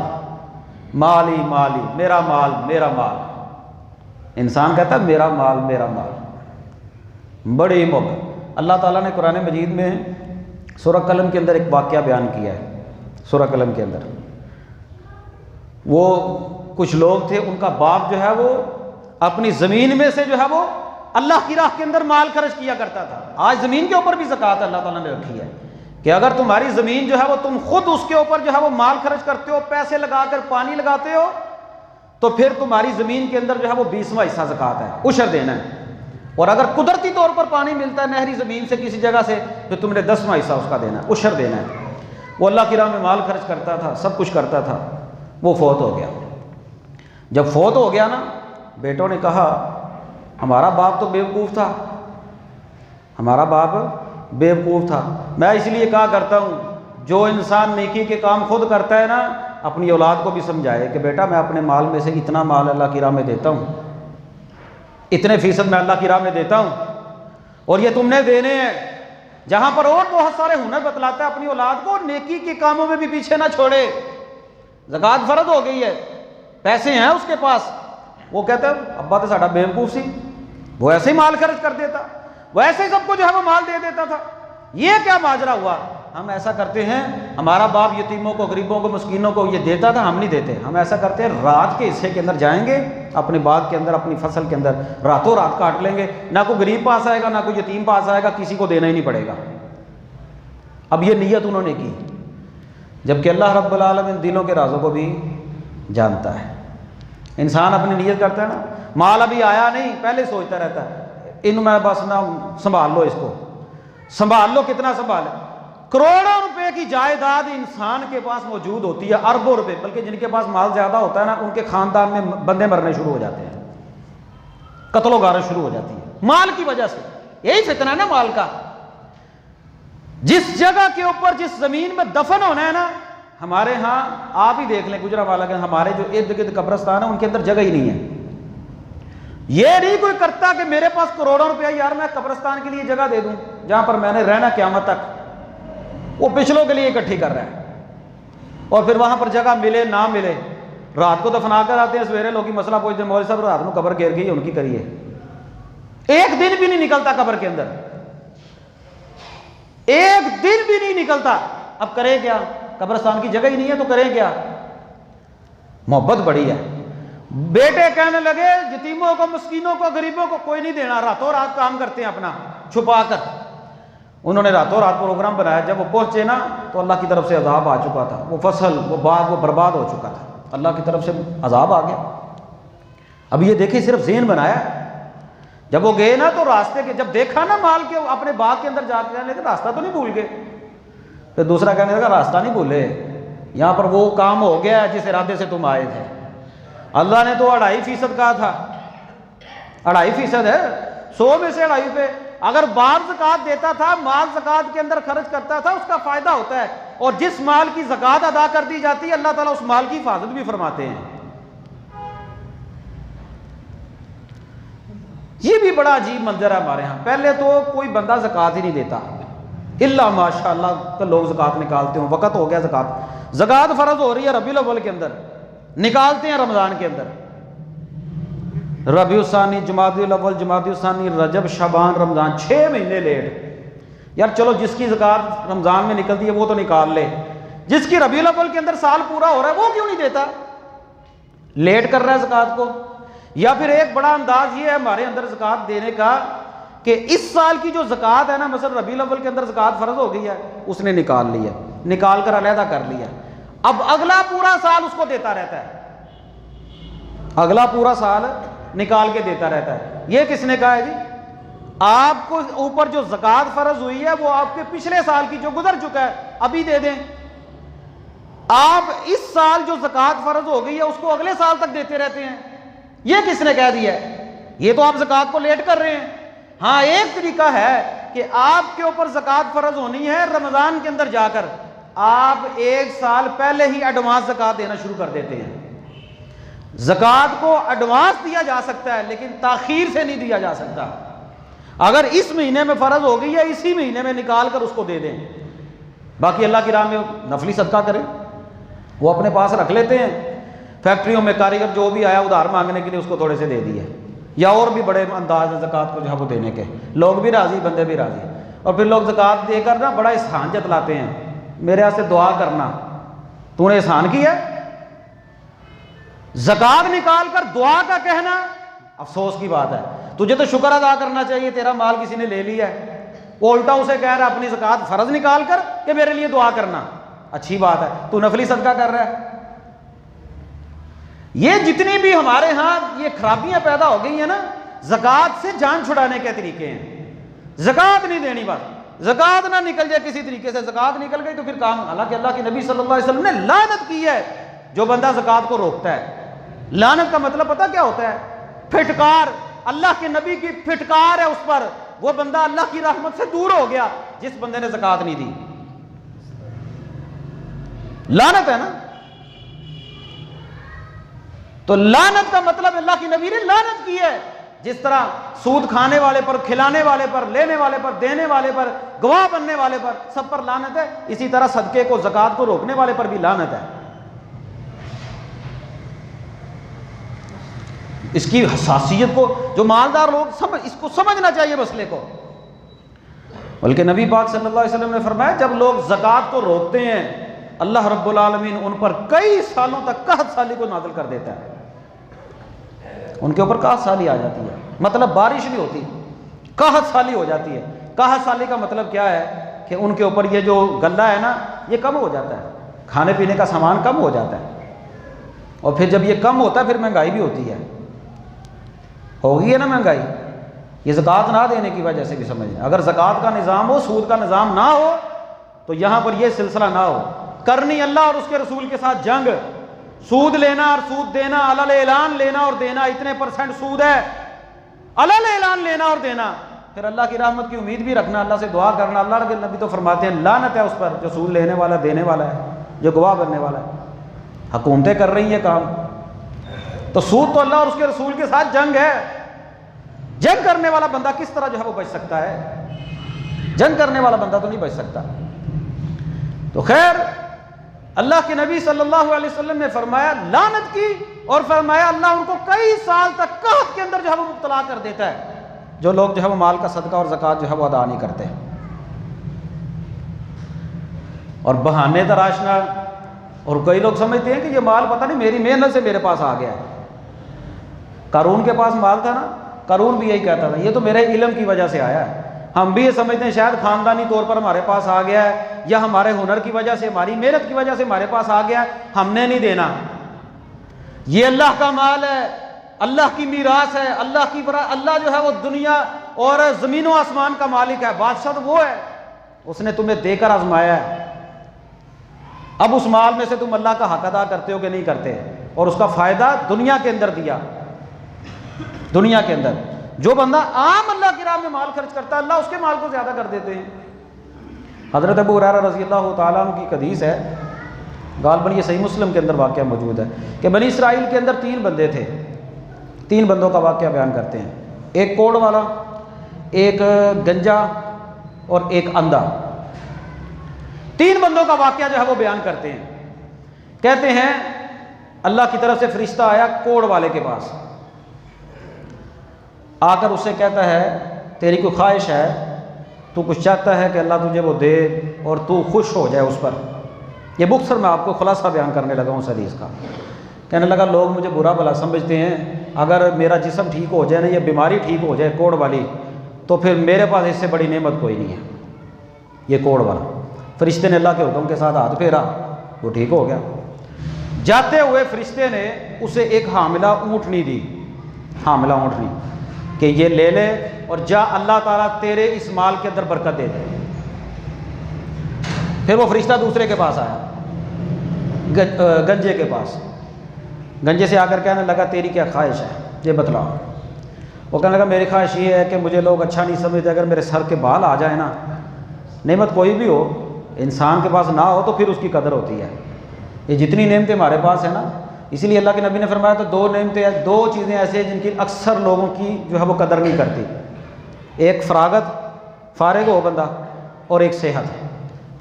माली माली, मेरा माल मेरा माल। इंसान कहता है मेरा माल मेरा माल। बड़ी मोहब्बत। अल्लाह ताला ने कुरान मजीद में सूरह कलम के अंदर एक वाक़या बयान किया है। सूरह कलम के अंदर वो कुछ लोग थे, उनका बाप जो है वो अपनी ज़मीन में से जो है वो अल्लाह की राह के अंदर माल खर्च किया करता था। आज ज़मीन के ऊपर भी ज़कात अल्लाह ताला ने रखी है, कि अगर तुम्हारी ज़मीन जो है वो तुम खुद उसके ऊपर जो है वो माल खर्च करते हो, पैसे लगाकर पानी लगाते हो, तो फिर तुम्हारी ज़मीन के अंदर जो है वो 20वां हिस्सा ज़कात है, उशर देना है। और अगर कुदरती तौर पर पानी मिलता है नहरी ज़मीन से किसी जगह से, तो तुमने 10वां हिस्सा उसका देना है, उशर देना है। वो अल्लाह की राह में माल खर्च करता था, सब कुछ करता था, वो फौत हो गया। जब फौत हो गया ना, बेटों ने कहा हमारा बाप तो बेवकूफ़ था, हमारा बाप बेवकूफ़ था। मैं इसलिए कहा करता हूँ, जो इंसान नेकी के काम खुद करता है ना, अपनी औलाद को भी समझाए कि बेटा मैं अपने माल में से इतना माल अल्लाह की राह में देता हूँ, इतने फ़ीसद मैं अल्लाह की राह में देता हूँ, और ये तुमने देने हैं। जहाँ पर और बहुत सारे हुनर बतलाता है अपनी औलाद को, नेकी के कामों में भी पीछे ना छोड़े। ज़कात फ़र्ज़ हो गई है, पैसे हैं उसके पास, वो कहता है अब्बा तो साडा बेवकूफ़ सी, वो ऐसे ही माल खर्च कर देता, वो ऐसे ही सबको जो है वो माल दे देता था। ये क्या माजरा हुआ? हम ऐसा करते हैं, हमारा बाप यतीमों को, गरीबों को, मस्कीनों को ये देता था, हम नहीं देते। हम ऐसा करते हैं, रात के हिस्से के अंदर जाएंगे, अपने बाग के अंदर, अपनी फसल के अंदर रातों रात काट लेंगे, ना कोई गरीब पास आएगा, ना कोई यतीम पास आएगा, किसी को देना ही नहीं पड़ेगा। अब ये नीयत उन्होंने की, जबकि अल्लाह रब्बुल आलमीन दिलों के राजों को भी जानता है। इंसान अपनी नीयत करता है ना, माल अभी आया नहीं, पहले सोचता रहता है इन मैं बस ना संभाल लो, इसको संभाल लो, कितना संभाले। करोड़ों रुपए की जायदाद इंसान के पास मौजूद होती है, अरबों रुपए, बल्कि जिनके पास माल ज्यादा होता है ना, उनके खानदान में बंदे मरने शुरू हो जाते हैं, कत्लो गारत शुरू हो जाती है माल की वजह से। यही फितना है ना माल का। जिस जगह के ऊपर, जिस जमीन में दफन होना है ना, हमारे यहाँ आप ही देख लें गुजरांवाला के हमारे जो इर्द गिर्द कब्रस्तान है, उनके अंदर जगह ही नहीं है। ये नहीं कोई करता कि मेरे पास करोड़ों रुपया यार मैं कब्रस्तान के लिए जगह दे दूं जहां पर मैंने रहना क़यामत तक। वो पिछलों के लिए इकट्ठी कर रहा है, और फिर वहां पर जगह मिले ना मिले, रात को दफना कर आते हैं, सवेरे लोग मसला पूछते हैं, मौलवी साहब रात में कब्र गिर गई, उनकी करिए। एक दिन भी नहीं निकलता कब्र के अंदर, एक दिन भी नहीं निकलता। अब करें क्या? कब्रस्तान की जगह ही नहीं है तो करें क्या? मोहब्बत बड़ी है। बेटे कहने लगे यतीमों को, मस्कीनों को, गरीबों को कोई नहीं देना, रातों रात काम करते हैं अपना छुपा कर। उन्होंने रातों रात प्रोग्राम बनाया। जब वो पहुंचे ना, तो अल्लाह की तरफ से अजाब आ चुका था, वो फसल, वो बाग, वो बर्बाद हो चुका था, अल्लाह की तरफ से अजाब आ गया। अब ये देखे, सिर्फ ज़हन बनाया। जब वो गए ना, तो रास्ते के जब देखा ना माल के, अपने बाग के अंदर जाके कहने लगे रास्ता तो नहीं भूल गए। फिर दूसरा कहने लगा रास्ता नहीं भूले, यहाँ पर वो काम हो गया जिस इरादे से तुम आए थे। अल्लाह ने तो 2.5% कहा था, 2.5% है, 100 में से 2.5 पे। अगर बाप ज़कात देता था, माल ज़कात के अंदर खर्च करता था, उसका फायदा होता है। और जिस माल की ज़कात अदा कर दी जाती है, अल्लाह ताला उस माल की हिफाजत भी फरमाते हैं। ये भी बड़ा अजीब मंजर है हमारे यहाँ। पहले तो कोई बंदा ज़कात ही नहीं देता, इल्ला माशाअल्लाह तो लोग ज़कात निकालते हो, वक़्त हो गया ज़कात फ़र्ज़ हो रही है रबीउल अव्वल के अंदर, निकालते हैं रमज़ान के अंदर। रबीउल सानी, जुमादुल अव्वल, जुमादुल सानी, रजब, शबान, रमज़ान, 6 महीने लेट। यार चलो, जिसकी ज़कात रमज़ान में निकलती है वो तो निकाल ले, जिसकी रबीउल अव्वल के अंदर साल पूरा हो रहा है वो क्यों नहीं देता? लेट कर रहा है ज़कात को। या फिर एक बड़ा अंदाज ये है हमारे अंदर ज़कात देने का कि इस साल की जो ज़कात है ना, मसलन रबीउल अव्वल के अंदर ज़कात फ़र्ज़ हो गई है, उसने निकाल लिया, निकाल कर अलहदा कर लिया, अब अगला पूरा साल उसको देता रहता है, अगला पूरा साल निकाल के देता रहता है। ये किसने कहा है जी? आपको ऊपर जो ज़कात फ़र्ज़ हुई है वो आपके पिछले साल की जो गुजर चुका है अभी दे दें। आप इस साल जो ज़कात फ़र्ज़ हो गई है उसको अगले साल तक देते रहते हैं। ये किसने कह दिया है? ये तो आप ज़कात को लेट कर रहे हैं। हाँ, एक तरीका है कि आपके ऊपर ज़कात फ़र्ज़ होनी है रमज़ान के अंदर जाकर, आप 1 साल पहले ही एडवांस ज़कात देना शुरू कर देते हैं। ज़कात को एडवांस दिया जा सकता है, लेकिन ताख़ीर से नहीं दिया जा सकता। अगर इस महीने में फ़र्ज़ हो गई है, इसी महीने में निकाल कर उसको दे दें। बाकी अल्लाह की राह में नफली सदका करें, वो अपने पास रख लेते हैं। फैक्ट्रियों में कारीगर जो भी आया उधार मांगने के लिए उसको थोड़े से दे दिए, या और भी बड़े अंदाज है ज़कात को जो है वो देने के, लोग भी राज़ी, बंदे भी राज़ी। और फिर लोग ज़कात देकर ना बड़ा एहसान जतलाते हैं, मेरे यहाँ से दुआ करना, तूने एहसान किया। ज़कात निकाल कर दुआ का कहना अफसोस की बात है। तुझे तो शुक्र अदा करना चाहिए, तेरा माल किसी ने ले लिया है, वो उल्टा उसे कह रहा है अपनी ज़कात फ़र्ज निकाल कर कि मेरे लिए दुआ करना। अच्छी बात है, तू नफली सदका कर रहा है। ये जितनी भी हमारे यहाँ ये खराबियां पैदा हो गई हैं ना, ज़कात से जान छुड़ाने के तरीके हैं। ज़कात नहीं देनी, बस ज़कात ना निकल जाए किसी तरीके से, ज़कात निकल गई तो फिर काम। हालांकि अल्लाह के नबी सल्लल्लाहु अलैहि वसल्लम ने लानत की है जो बंदा ज़कात को रोकता है। लानत का मतलब पता क्या होता है? फिटकार, अल्लाह के नबी की फिटकार है उस पर। वो बंदा अल्लाह की रहमत से दूर हो गया जिस बंदे ने ज़कात नहीं दी। लानत है ना। तो लानत का मतलब अल्लाह की नबी ने लानत की है। जिस तरह सूद खाने वाले पर, खिलाने वाले पर, लेने वाले पर, देने वाले पर, गवाह बनने वाले पर, सब पर लानत है, इसी तरह सदके को, ज़कात को रोकने वाले पर भी लानत है। इसकी हसासियत को जो मालदार लोग इसको समझना चाहिए मसले को। बल्कि नबी पाक सल्लल्लाहु अलैहि वसल्लम ने फरमाया जब लोग ज़कात को रोकते हैं अल्लाह रब्बुल आलमीन उन पर कई सालों तक कहत साली को नाज़िल कर देता है। उनके ऊपर कहत साली आ जाती है, मतलब बारिश नहीं होती, कहत साली हो जाती है। कहत साली का मतलब क्या है कि उनके ऊपर ये जो गल्ला है ना ये कम हो जाता है, खाने पीने का सामान कम हो जाता है। और फिर जब ये कम होता है फिर महंगाई भी होती है। हो गई है ना महंगाई, ये ज़कात ना देने की वजह से भी समझ लें। अगर ज़कात का निज़ाम हो, सूद का निज़ाम ना हो तो यहाँ पर यह सिलसिला ना हो। करनी अल्लाह और उसके रसूल के साथ जंग, सूद लेना और सूद देना, अलल ऐलान लेना और देना, इतने % सूद है, अलल ऐलान लेना और देना। फिर अल्लाह की रहमत की उम्मीद भी रखना, अल्लाह से दुआ करना। अल्लाह के नबी तो फरमाते हैं लानत है उस पर जो सूद लेने वाला, देने वाला है, जो गवाह बनने वाला है। हुकूमतें कर रही है काम, तो सूद तो अल्लाह और उसके रसूल के साथ जंग है। जंग करने वाला बंदा किस तरह जो है वो बच सकता है? जंग करने वाला बंदा तो नहीं बच सकता। तो खैर अल्लाह के नबी सल्लल्लाहु अलैहि वसल्लम ने फरमाया लानत की, और फरमाया अल्लाह उनको कई साल तक कहत के अंदर जो है वो मुब्तला कर देता है जो लोग जो है वो माल का सदका और ज़कात जो है वो अदा नहीं करते। और बहाने तराशना, और कई लोग समझते हैं कि ये माल पता नहीं मेरी मेहनत से मेरे पास आ गया है। कारून के पास माल था ना, कारून भी यही कहता था ये तो मेरे इल्म की वजह से आया है। हम भी ये समझते हैं शायद ख़ानदानी तौर पर हमारे पास आ गया है, या हमारे हुनर की वजह से, हमारी मेहनत की वजह से हमारे पास आ गया है, हमने नहीं देना। ये अल्लाह का माल है, अल्लाह की मीरास है, अल्लाह जो है वो दुनिया और ज़मीन व आसमान का मालिक है, बादशाह तो वो है, उसने तुम्हें देकर आजमाया है। अब उस माल में से तुम अल्लाह का हक अदा करते हो कि नहीं करते, और उसका फ़ायदा दुनिया के अंदर दिया। दुनिया के अंदर जो बंदा आम अल्लाह की राह में माल खर्च करता है अल्लाह उसके माल को ज़्यादा कर देते हैं। हज़रत अबू हुरैरा रज़ी अल्लाह तआला अन्हु की हदीस है, गालबन ये सही मुस्लिम के अंदर वाक़या मौजूद है कि बनी इसराइल के अंदर 3 बंदे थे। 3 बंदों का वाक़या बयान करते हैं, एक कोढ़ वाला, एक गंजा और एक अंधा। 3 बंदों का वाक़या जो है वो बयान करते हैं। कहते हैं अल्लाह की तरफ से फरिश्ता आया कोढ़ वाले के पास, आकर उससे कहता है तेरी कोई ख्वाहिश है, तू कुछ चाहता है कि अल्लाह तुझे वो दे और तू खुश हो जाए उस पर। ये मुख्तसर मैं आपको खुलासा बयान करने लगा हूँ उस हदीस का। कहने लगा लोग मुझे बुरा भला समझते हैं, अगर मेरा जिस्म ठीक हो जाए ना, ये बीमारी ठीक हो जाए कोढ़ वाली, तो फिर मेरे पास इससे बड़ी नेमत कोई नहीं है। ये कोढ़ वाला फरिश्ते ने अल्लाह के हुक्म के साथ हाथ फेरा, वो ठीक हो गया। जाते हुए फरिश्ते ने उसे एक हामिला ऊँटनी दी, हामिला ऊँटनी, कि ये ले ले और जा, अल्लाह ताला तेरे इस माल के अंदर बरकत दे दे। फिर वो फरिश्ता दूसरे के पास आया, गंजे के पास। गंजे से आकर कहने लगा तेरी क्या ख्वाहिश है, ये बतलाओ। वो कहने लगा मेरी ख्वाहिश ये है कि मुझे लोग अच्छा नहीं समझते, अगर मेरे सर के बाल आ जाए ना, नेमत कोई भी हो, इंसान के पास ना हो तो फिर उसकी कदर होती है। ये जितनी नेमतें हमारे पास है ना, इसीलिए अल्लाह के नबी ने फरमाया तो 2 नेमतें हैं, 2 चीज़ें ऐसे हैं जिनकी अक्सर लोगों की जो है वो कदर नहीं करती। एक फरागत, फारिग हो बंदा, और एक सेहत।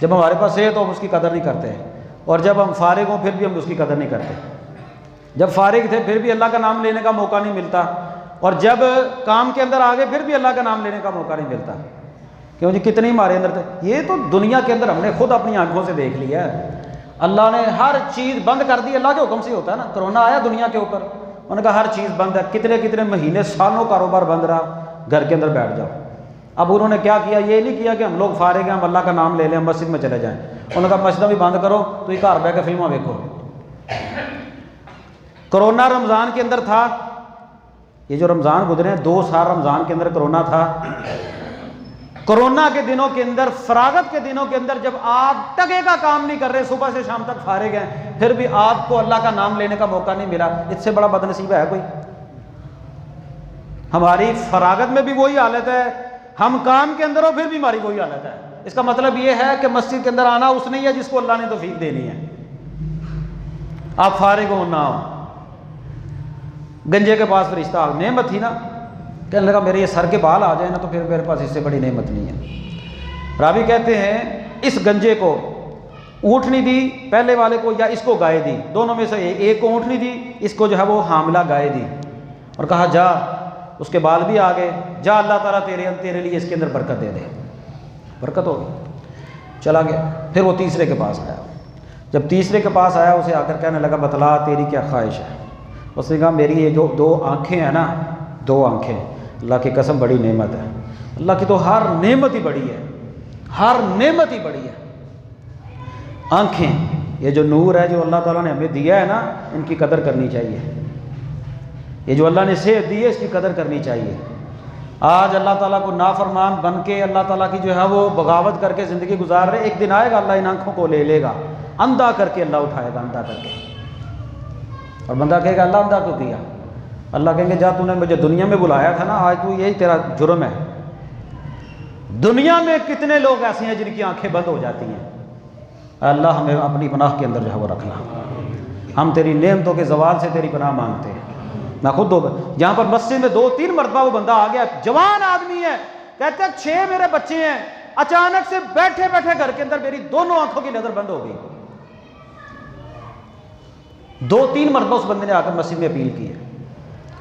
जब हमारे पास सेहत हो हम उसकी कदर नहीं करते, और जब हम फारिग हों फिर भी हम उसकी कदर नहीं करते। जब फारिग थे फिर भी अल्लाह का नाम लेने का मौका नहीं मिलता, और जब काम के अंदर आ गए फिर भी अल्लाह का नाम लेने का मौका नहीं मिलता। क्यों जी, कितने हमारे अंदर थे। ये तो दुनिया के अंदर हमने खुद अपनी आंखों से देख लिया है। अल्लाह ने हर चीज़ बंद कर दी, अल्लाह के हुक्म से होता है ना। कोरोना आया दुनिया के ऊपर, उन्होंने कहा हर चीज़ बंद है, कितने कितने महीने सालों कारोबार बंद रहा, घर के अंदर बैठ जाओ। अब उन्होंने क्या किया, ये नहीं किया कि हम लोग फारिग हैं, हम अल्लाह का नाम ले लें, हम मस्जिद में चले जाएं। उन्होंने कहा मस्जिद भी बंद करो, तो ये घर बह के फिल्में देखो। कोरोना रमज़ान के अंदर था, ये जो रमज़ान गुजरे 2 साल रमज़ान के अंदर कोरोना था। कोरोना के दिनों के अंदर, फरागत के दिनों के अंदर, जब आप टके का काम नहीं कर रहे, सुबह से शाम तक फारिग हैं, फिर भी आपको अल्लाह का नाम लेने का मौका नहीं मिला, इससे बड़ा बदनसीब है कोई? हमारी फरागत में भी वही हालत है, हम काम के अंदर हो फिर भी हमारी वही हालत है। इसका मतलब ये है कि मस्जिद के अंदर आना उसने ही है जिसको अल्लाह ने तौफीक देनी है। आप फारिग हो ना हो, गंजे के पास फरिश्ता नेमत थी ना, कहने लगा मेरे ये सर के बाल आ जाए ना तो फिर मेरे पास इससे बड़ी नेमत नहीं है। रावी कहते हैं इस गंजे को ऊँटनी दी पहले वाले को, या इसको गाय दी, दोनों में से एक को ऊँटनी दी, इसको जो है वो हामिला गाय दी, और कहा जा, उसके बाल भी आ गए, जा अल्लाह ताला तेरे लिए इसके अंदर बरकत दे दे। बरकत हो गई, चला गया। फिर वो तीसरे के पास आया। जब तीसरे के पास आया, उसे आकर कहने लगा बतला तेरी क्या ख्वाहिश है। उसने कहा मेरी ये जो 2 आँखें हैं ना, 2 आँखें, अल्लाह की कसम बड़ी नेमत है। अल्लाह की तो हर नेमत ही बड़ी है, हर नेमत ही बड़ी है। आँखें, ये जो नूर है जो अल्लाह ताला ने हमें दिया है ना, इनकी कदर करनी चाहिए। ये जो अल्लाह ने सेहत दी है, इसकी कदर करनी चाहिए। आज अल्लाह ताला को नाफरमान बन के, अल्लाह ताला की जो है वो बगावत करके ज़िंदगी गुजार रहे, एक दिन आएगा अल्लाह इन आँखों को ले लेगा, अंधा करके अल्लाह उठाएगा, अंधा करके। और बंदा कहेगा अल्लाह अंधा क्यों किया? अल्लाह कहेंगे जा, तूने मुझे दुनिया में बुलाया था ना, आज तू यही तेरा जुर्म है। दुनिया में कितने लोग ऐसे हैं जिनकी आंखें बंद हो जाती हैं। अल्लाह हमें अपनी पनाह के अंदर जो है वो रखना। हम तेरी नेमतों के जवाल से तेरी पनाह मांगते हैं। मैं खुद जहाँ पर मस्जिद में 2-3 मरतबा वो बंदा आ गया, जवान आदमी है, कहते हैं 6 मेरे बच्चे हैं, अचानक से बैठे बैठे घर के अंदर मेरी दोनों आंखों की नजर बंद हो गई। 2-3 मरतबा उस बंदे ने आकर मस्जिद में अपील की है,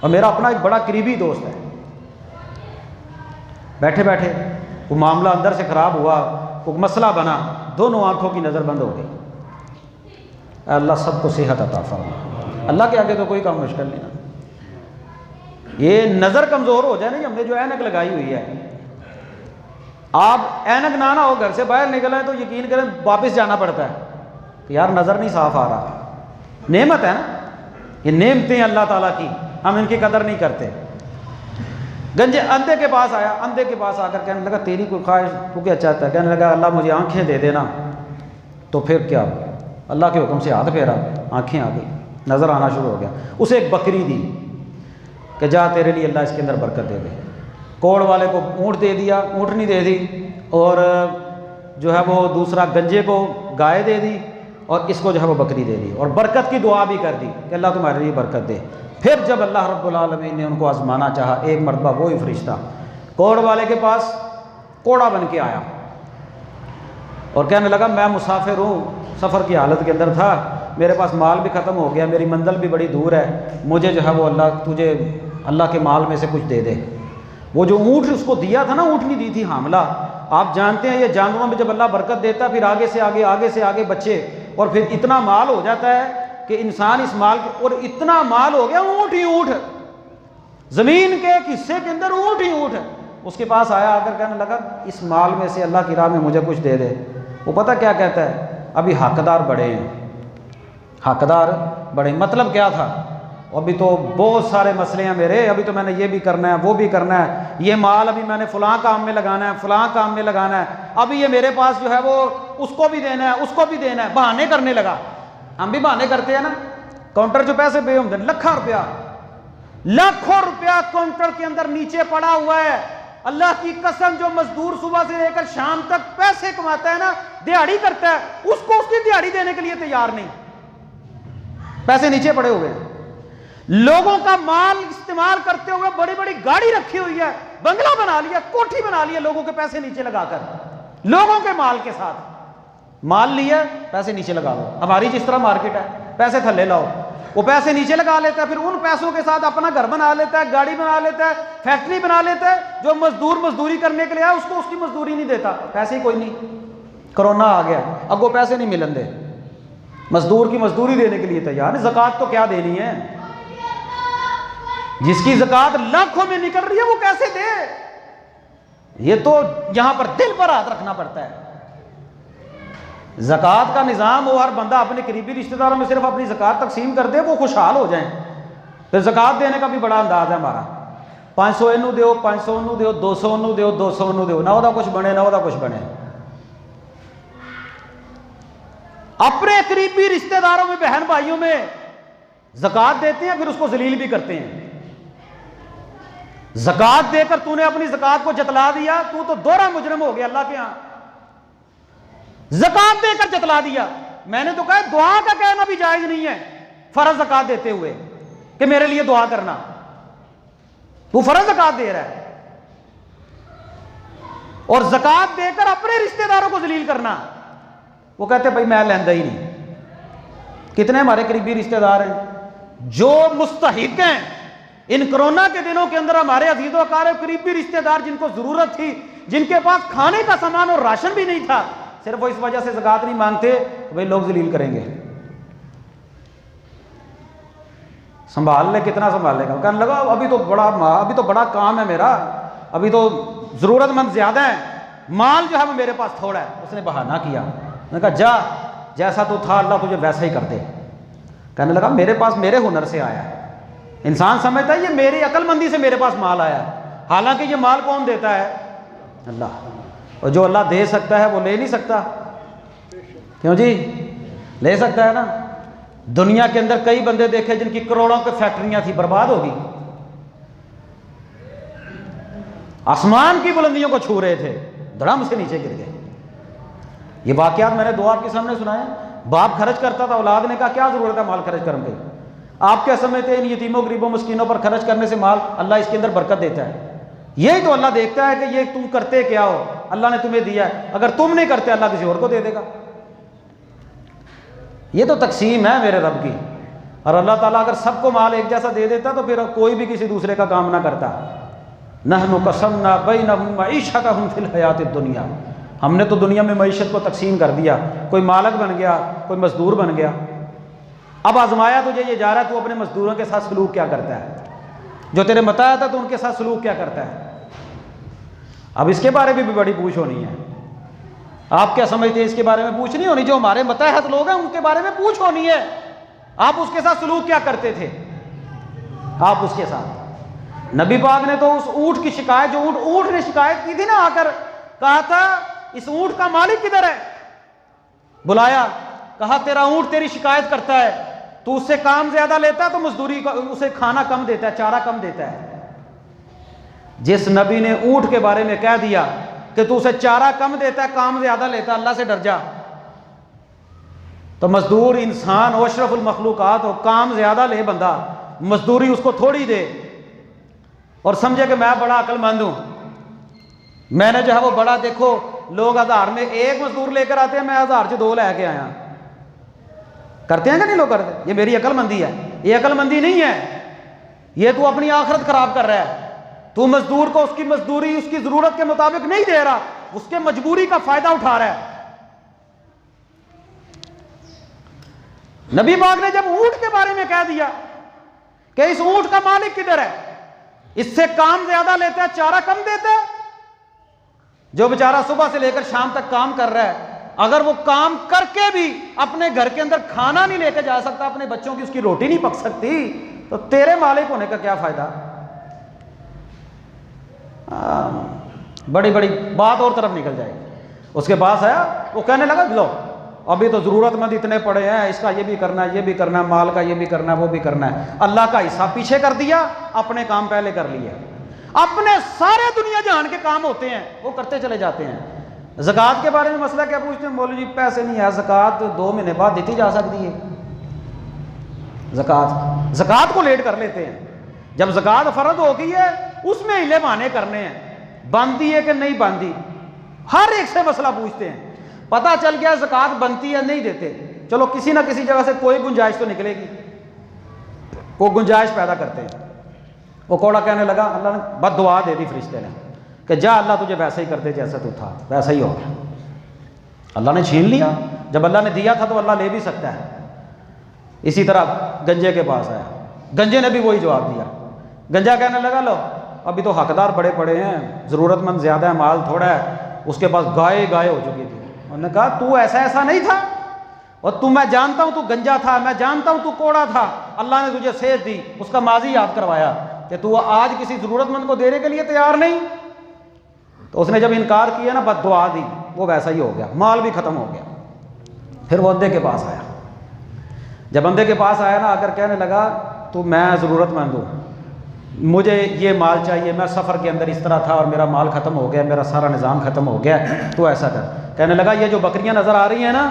और मेरा अपना एक बड़ा करीबी दोस्त है। बैठे बैठे वो मामला अंदर से खराब हुआ, वो मसला बना, दोनों आंखों की नज़र बंद हो गई। अल्लाह सबको सेहत अता फरमा। अल्लाह के आगे तो कोई काम मुश्किल नहीं ना। ये नज़र कमज़ोर हो जाए ना, हमने जो ऐनक लगाई हुई है, आप ऐनक ना हो, घर से बाहर निकले तो यकीन करें वापस जाना पड़ता है कि यार नज़र नहीं साफ आ रहा। नेमत है ना, ये नेमतें अल्लाह ताला की, हम इनकी कदर नहीं करते। गंजे अंधे के पास आया, अंधे के पास आकर कहने लगा तेरी कोई ख्वाहिश, तू क्या चाहता है? कहने लगा अल्लाह मुझे आंखें दे देना। तो फिर क्या, अल्लाह के हुक्म से हाथ फेरा, आंखें आ गई, नज़र आना शुरू हो गया। उसे एक बकरी दी कि जा तेरे लिए अल्लाह इसके अंदर बरकत दे दे। कोड़ वाले को ऊँट दे दिया, ऊँटनी दे दी, और जो है वो दूसरा गंजे को गाय दे दी, और इसको जो है वो बकरी दे दी, और बरकत की दुआ भी कर दी कि अल्लाह तुम्हारे लिए बरकत दे। फिर जब अल्लाह रब्बुल आलमीन ने उनको आजमाना चाहा, एक मरतबा वही फरिश्ता कोड़ वाले के पास कोड़ा बन के आया और कहने लगा मैं मुसाफिर हूँ, सफ़र की हालत के अंदर था, मेरे पास माल भी ख़त्म हो गया, मेरी मंजिल भी बड़ी दूर है, मुझे जो है वो तुझे अल्लाह के माल में से कुछ दे दे। वो जो ऊँट उसको दिया था ना, ऊँटनी दी थी हामला, आप जानते हैं ये जानवरों में जब अल्लाह बरकत देता फिर आगे से आगे, आगे से आगे बच्चे, और फिर इतना माल हो जाता है कि इंसान इस माल के, और इतना माल हो गया ऊँट ही ऊँट, ज़मीन के एक हिस्से के अंदर ऊँट ही ऊँट। उसके पास आया, आकर कहने लगा इस माल में से अल्लाह की राह में मुझे कुछ दे दे। वो पता क्या कहता है, अभी हकदार बड़े हैं, हकदार बड़े, मतलब क्या था, अभी तो बहुत सारे मसले हैं मेरे, अभी तो मैंने ये भी करना है, वो भी करना है, ये माल अभी मैंने फ़लाँ काम में लगाना है, फ़लाँ काम में लगाना है, अभी ये मेरे पास जो है वो उसको भी देना है, उसको भी देना है, बहाने करने लगा। हम भी बहाने करते हैं ना, काउंटर जो पैसे पे होंगे लाखों रुपया काउंटर के अंदर नीचे पड़ा हुआ है। अल्लाह की कसम, जो मजदूर सुबह से लेकर शाम तक पैसे कमाता है ना, दिहाड़ी करता है, उसको उसकी दिहाड़ी देने के लिए तैयार नहीं, पैसे नीचे पड़े हुए हैं। लोगों का माल इस्तेमाल करते हुए बड़ी बड़ी गाड़ी रखी हुई है, बंगला बना लिया, कोठी बना लिया, लोगों के पैसे नीचे लगाकर, लोगों के माल के साथ माल लिया, पैसे नीचे लगा लो। हमारी जिस तरह मार्केट है, पैसे थल्ले लाओ, वो पैसे नीचे लगा लेता है, फिर उन पैसों के साथ अपना घर बना लेता है, गाड़ी बना लेता है, फैक्ट्री बना लेता है। जो मजदूर मजदूरी करने के लिए आया उसको उसकी मजदूरी नहीं देता, पैसे ही कोई नहीं। कोरोना आ गया, अब वो पैसे नहीं मिलन दे, मजदूर की मजदूरी देने के लिए तैयार है। ज़कात तो क्या देनी है, जिसकी ज़कात लाखों में निकल रही है वो कैसे दे? ये तो यहां पर दिल पर हाथ रखना पड़ता है। ज़कात का निज़ाम हो, हर बंदा अपने करीबी रिश्तेदारों में सिर्फ अपनी ज़कात तकसीम कर दे, वो खुशहाल हो जाएं। फिर ज़कात देने का भी बड़ा अंदाज है हमारा, 500 इनू दो, 500 उन्नू दो, 200 उन्नू दो, 200 उन्नू दो, ना वह कुछ बने ना वह कुछ बने। अपने करीबी रिश्तेदारों में, बहन भाइयों में ज़कात देते हैं, फिर उसको जलील भी करते हैं। ज़कात देकर तूने अपनी ज़कात को जतला दिया, तू तो दोहरा मुजरिम हो गया अल्लाह के यहां। ज़कात देकर जतला दिया। मैंने तो कहा दुआ का कहना भी जायज नहीं है फर्ज ज़कात देते हुए कि मेरे लिए दुआ करना। तू फर्ज ज़कात दे रहा है और ज़कात देकर अपने रिश्तेदारों को जलील करना। वो कहते भाई मैं लेंदा ही नहीं। कितने हमारे करीबी रिश्तेदार हैं जो मुस्तहिक हैं। इन कोरोना के दिनों के अंदर हमारे अजीज़ों कार करीबी रिश्तेदार जिनको जरूरत थी, जिनके पास खाने का सामान और राशन भी नहीं था, सिर्फ वो इस वजह से ज़कात नहीं मांगते तो भाई लोग जलील करेंगे। संभाल ले, कितना संभालेगा। कहने लगा अभी तो बड़ा काम है मेरा, अभी तो जरूरतमंद ज्यादा है, माल जो है वो मेरे पास थोड़ा है। उसने बहाना किया, मैंने कहा जा, जैसा तू था अल्लाह तुझे वैसा ही कर दे। कहने लगा मेरे पास मेरे हुनर से आया है। इंसान समझता है ये मेरी अक्लमंदी से मेरे पास माल आया है, हालांकि ये माल कौन देता है? अल्लाह। और जो अल्लाह दे सकता है वो ले नहीं सकता, क्यों जी? ले सकता है ना। दुनिया के अंदर कई बंदे देखे जिनकी करोड़ों की फैक्ट्रियां थी, बर्बाद होगी, आसमान की बुलंदियों को छू रहे थे, धड़ाम से नीचे गिर गए। ये वाकयात मैंने दो आपके सामने सुनाए। बाप खर्च करता था, औलाद ने कहा क्या जरूरत है माल खर्च करने की? आप क्या समझते हैं इन यतीमों गरीबों मस्कीनों पर खर्च करने से माल अल्लाह इसके अंदर बरकत देता है? यही तो अल्लाह देखता है कि ये तुम करते क्या हो, अल्लाह ने तुम्हें दिया है, अगर तुम नहीं करते अल्लाह किसी और को दे देगा। ये तो तकसीम है मेरे रब की। और अल्लाह ताला अगर सबको माल एक जैसा दे देता तो फिर कोई भी किसी दूसरे का काम ना करता। नहनु कसमना बैनहुम मईशतहुम फिल हयातिद दुनिया, हमने तो दुनिया में मईशत को तकसीम कर दिया, कोई मालक बन गया, कोई मजदूर बन गया। अब आजमाया तुझे ये जा रहा है, तू अपने मजदूरों के साथ सलूक क्या करता है? जो तेरे बताया था तो उनके साथ सलूक क्या करता है? अब इसके बारे में भी बड़ी पूछ होनी है। आप क्या समझते हैं इसके बारे में पूछ नहीं होनी? जो हमारे मतहत लोग हैं उनके बारे में पूछ होनी है। आप उसके साथ सलूक क्या करते थे? आप उसके साथ, नबी पाक ने तो उस ऊंट की शिकायत, जो ऊंट ने शिकायत की थी ना, आकर कहा था इस ऊंट का मालिक किधर है? बुलाया, कहा तेरा ऊंट तेरी शिकायत करता है, तू उससे काम ज्यादा लेता है तो मजदूरी का उसे खाना कम देता है, चारा कम देता है। जिस नबी ने ऊंट के बारे में कह दिया कि तू उसे चारा कम देता है, काम ज्यादा लेता है, अल्लाह से डर जा, तो मजदूर इंसान हो, अशरफुल मखलूकात हो, काम ज्यादा ले बंदा, मजदूरी उसको थोड़ी दे और समझे कि मैं बड़ा अक्लमंद हूं, मैंने जो है वो बड़ा, देखो लोग 1000 में एक मजदूर लेकर आते हैं, मैं 1000 से 2 लेके आया। करते हैं कि नहीं लोग? करते। ये मेरी अक्लमंदी है। ये अक्लमंदी नहीं है, ये तू अपनी आखिरत खराब कर रहा है। तू मजदूर को उसकी मजदूरी उसकी जरूरत के मुताबिक नहीं दे रहा, उसके मजबूरी का फायदा उठा रहा है। नबी पाक ने जब ऊंट के बारे में कह दिया कि इस ऊंट का मालिक किधर है, इससे काम ज्यादा लेता है, चारा कम देता है, जो बेचारा सुबह से लेकर शाम तक काम कर रहा है, अगर वो काम करके भी अपने घर के अंदर खाना नहीं लेकर जा सकता, अपने बच्चों की उसकी रोटी नहीं पक सकती, तो तेरे मालिक होने का क्या फायदा? बड़ी बड़ी बात और तरफ निकल जाएगी। उसके पास आया, वो कहने लगा लो अभी तो जरूरतमंद इतने पड़े हैं, इसका ये भी करना है, ये भी करना है, माल का ये भी करना है, वो भी करना है। अल्लाह का हिस्सा पीछे कर दिया, अपने काम पहले कर लिए। अपने सारे दुनिया जहान के काम होते हैं वो करते चले जाते हैं। ज़कात के बारे में मसला क्या पूछते हैं? मौलवी जी पैसे नहीं है, ज़कात 2 महीने बाद देती जा सकती है। ज़कात को लेट कर लेते हैं। जब ज़कात फर्ज हो गई है उसमें हिले बहाने करने हैं, बनती है कि नहीं बनती, हर एक से मसला पूछते हैं। पता चल गया ज़कात बनती है, नहीं देते, चलो किसी ना किसी जगह से कोई गुंजाइश तो निकलेगी, वो गुंजाइश पैदा करते हैं। वो कौड़ा कहने लगा, अल्लाह ने बद्दुआ दे दी फरिश्ते ने कि जा अल्लाह तुझे वैसा ही कर दे जैसा तू था, वैसा ही हो गया। अल्लाह ने छीन लिया। जब अल्लाह ने दिया था तो अल्लाह ले भी सकता है। इसी तरह गंजे के पास आया, गंजे ने भी वही जवाब दिया। गंजा कहने लगा लो अभी तो हकदार बड़े पड़े हैं, ज़रूरतमंद ज़्यादा है, माल थोड़ा है, उसके पास गाय गाय हो चुकी थी। उन्होंने कहा तू ऐसा नहीं था, और तू, मैं जानता हूँ तू गंजा था, मैं जानता हूँ तू कोड़ा था, अल्लाह ने तुझे सेहत दी, उसका माजी याद करवाया कि तू आज किसी ज़रूरतमंद को देने के लिए तैयार नहीं। तो उसने जब इनकार किया ना, बद्दुआ दी, वो वैसा ही हो गया, माल भी ख़त्म हो गया। फिर वो बंदे के पास आया। जब बंदे के पास आया ना, आकर कहने लगा तो मैं ज़रूरतमंद हूँ, मुझे ये माल चाहिए, मैं सफ़र के अंदर इस तरह था और मेरा माल ख़त्म हो गया, मेरा सारा निज़ाम ख़त्म हो गया, तो ऐसा कर। कहने लगा ये जो बकरियाँ नज़र आ रही हैं ना,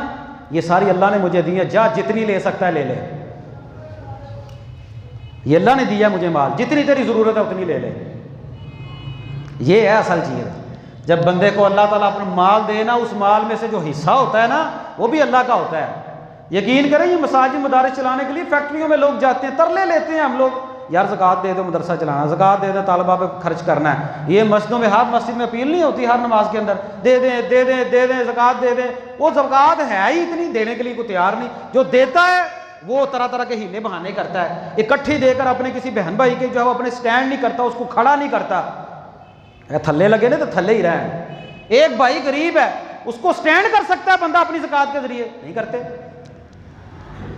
ये सारी अल्लाह ने मुझे दी है, जा जितनी ले सकता है ले ले, ये अल्लाह ने दिया मुझे माल, जितनी तेरी ज़रूरत है उतनी ले ले। ये है असल चीज़। जब बंदे को अल्लाह ताला अपना माल दे ना, उस माल में से जो हिस्सा होता है ना, वो भी अल्लाह का होता है। यकीन करें, ये मसाजिद मदारिस चलाने के लिए फैक्ट्रियों में लोग जाते हैं, तरले लेते हैं हम लोग, यार ज़कात दे दो, मदरसा चलाना, ज़कात दे दो, तालबा पे खर्च करना है। ये मस्जिदों में, हर मस्जिद में अपील नहीं होती हर नमाज के अंदर, दे दें दे दें दे दें, ज़कात दे दें। वो ज़कात है ही इतनी, देने के लिए कोई तैयार नहीं। जो देता है वो तरह तरह के हीले बहाने करता है, इकट्ठी देकर अपने किसी बहन भाई के जो है वो अपने स्टैंड नहीं करता, उसको खड़ा नहीं करता। थल्ले लगे ना तो थल्ले ही रहें। एक भाई गरीब है, उसको स्टैंड कर सकता है बंदा अपनी ज़कात के जरिए, नहीं करते।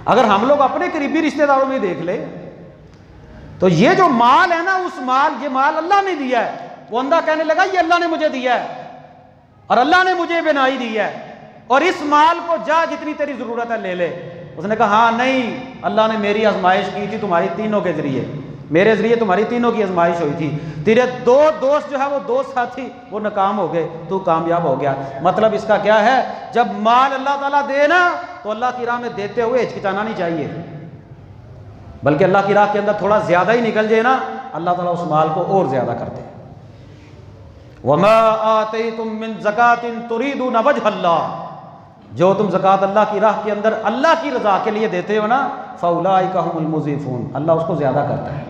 अगर हम लोग अपने करीबी रिश्तेदारों में देख ले, तो ये जो माल है ना, उस माल, ये माल अल्लाह ने दिया है। वो बंदा कहने लगा ये अल्लाह ने मुझे दिया है और अल्लाह ने मुझे बनाई दी है, और इस माल को जा जितनी तेरी ज़रूरत है ले ले। उसने कहा हाँ नहीं, अल्लाह ने मेरी आजमाइश की थी तुम्हारी तीनों के ज़रिए, मेरे ज़रिए तुम्हारी तीनों की आजमाइश हुई थी। तेरे दो दोस्त जो है वो दो साथी वो नाकाम हो गए, तू कामयाब हो गया। मतलब इसका क्या है, जब माल अल्लाह ताला दे ना, तो अल्लाह की राह में देते हुए हिचकिचाना नहीं चाहिए, बल्कि अल्लाह की राह के अंदर थोड़ा ज़्यादा ही निकल जाए ना, अल्लाह ताला उस माल को और ज़्यादा कर दे। वमा आतैतुम मिन ज़कातिन तुरीदून वजहल्लाह, जो तुम ज़कात अल्लाह की राह के अंदर अल्लाह की रज़ा के लिए देते हो ना, फ़उलाइका हुमुल मुज़ीफ़ून, अल्लाह उसको ज़्यादा करता है।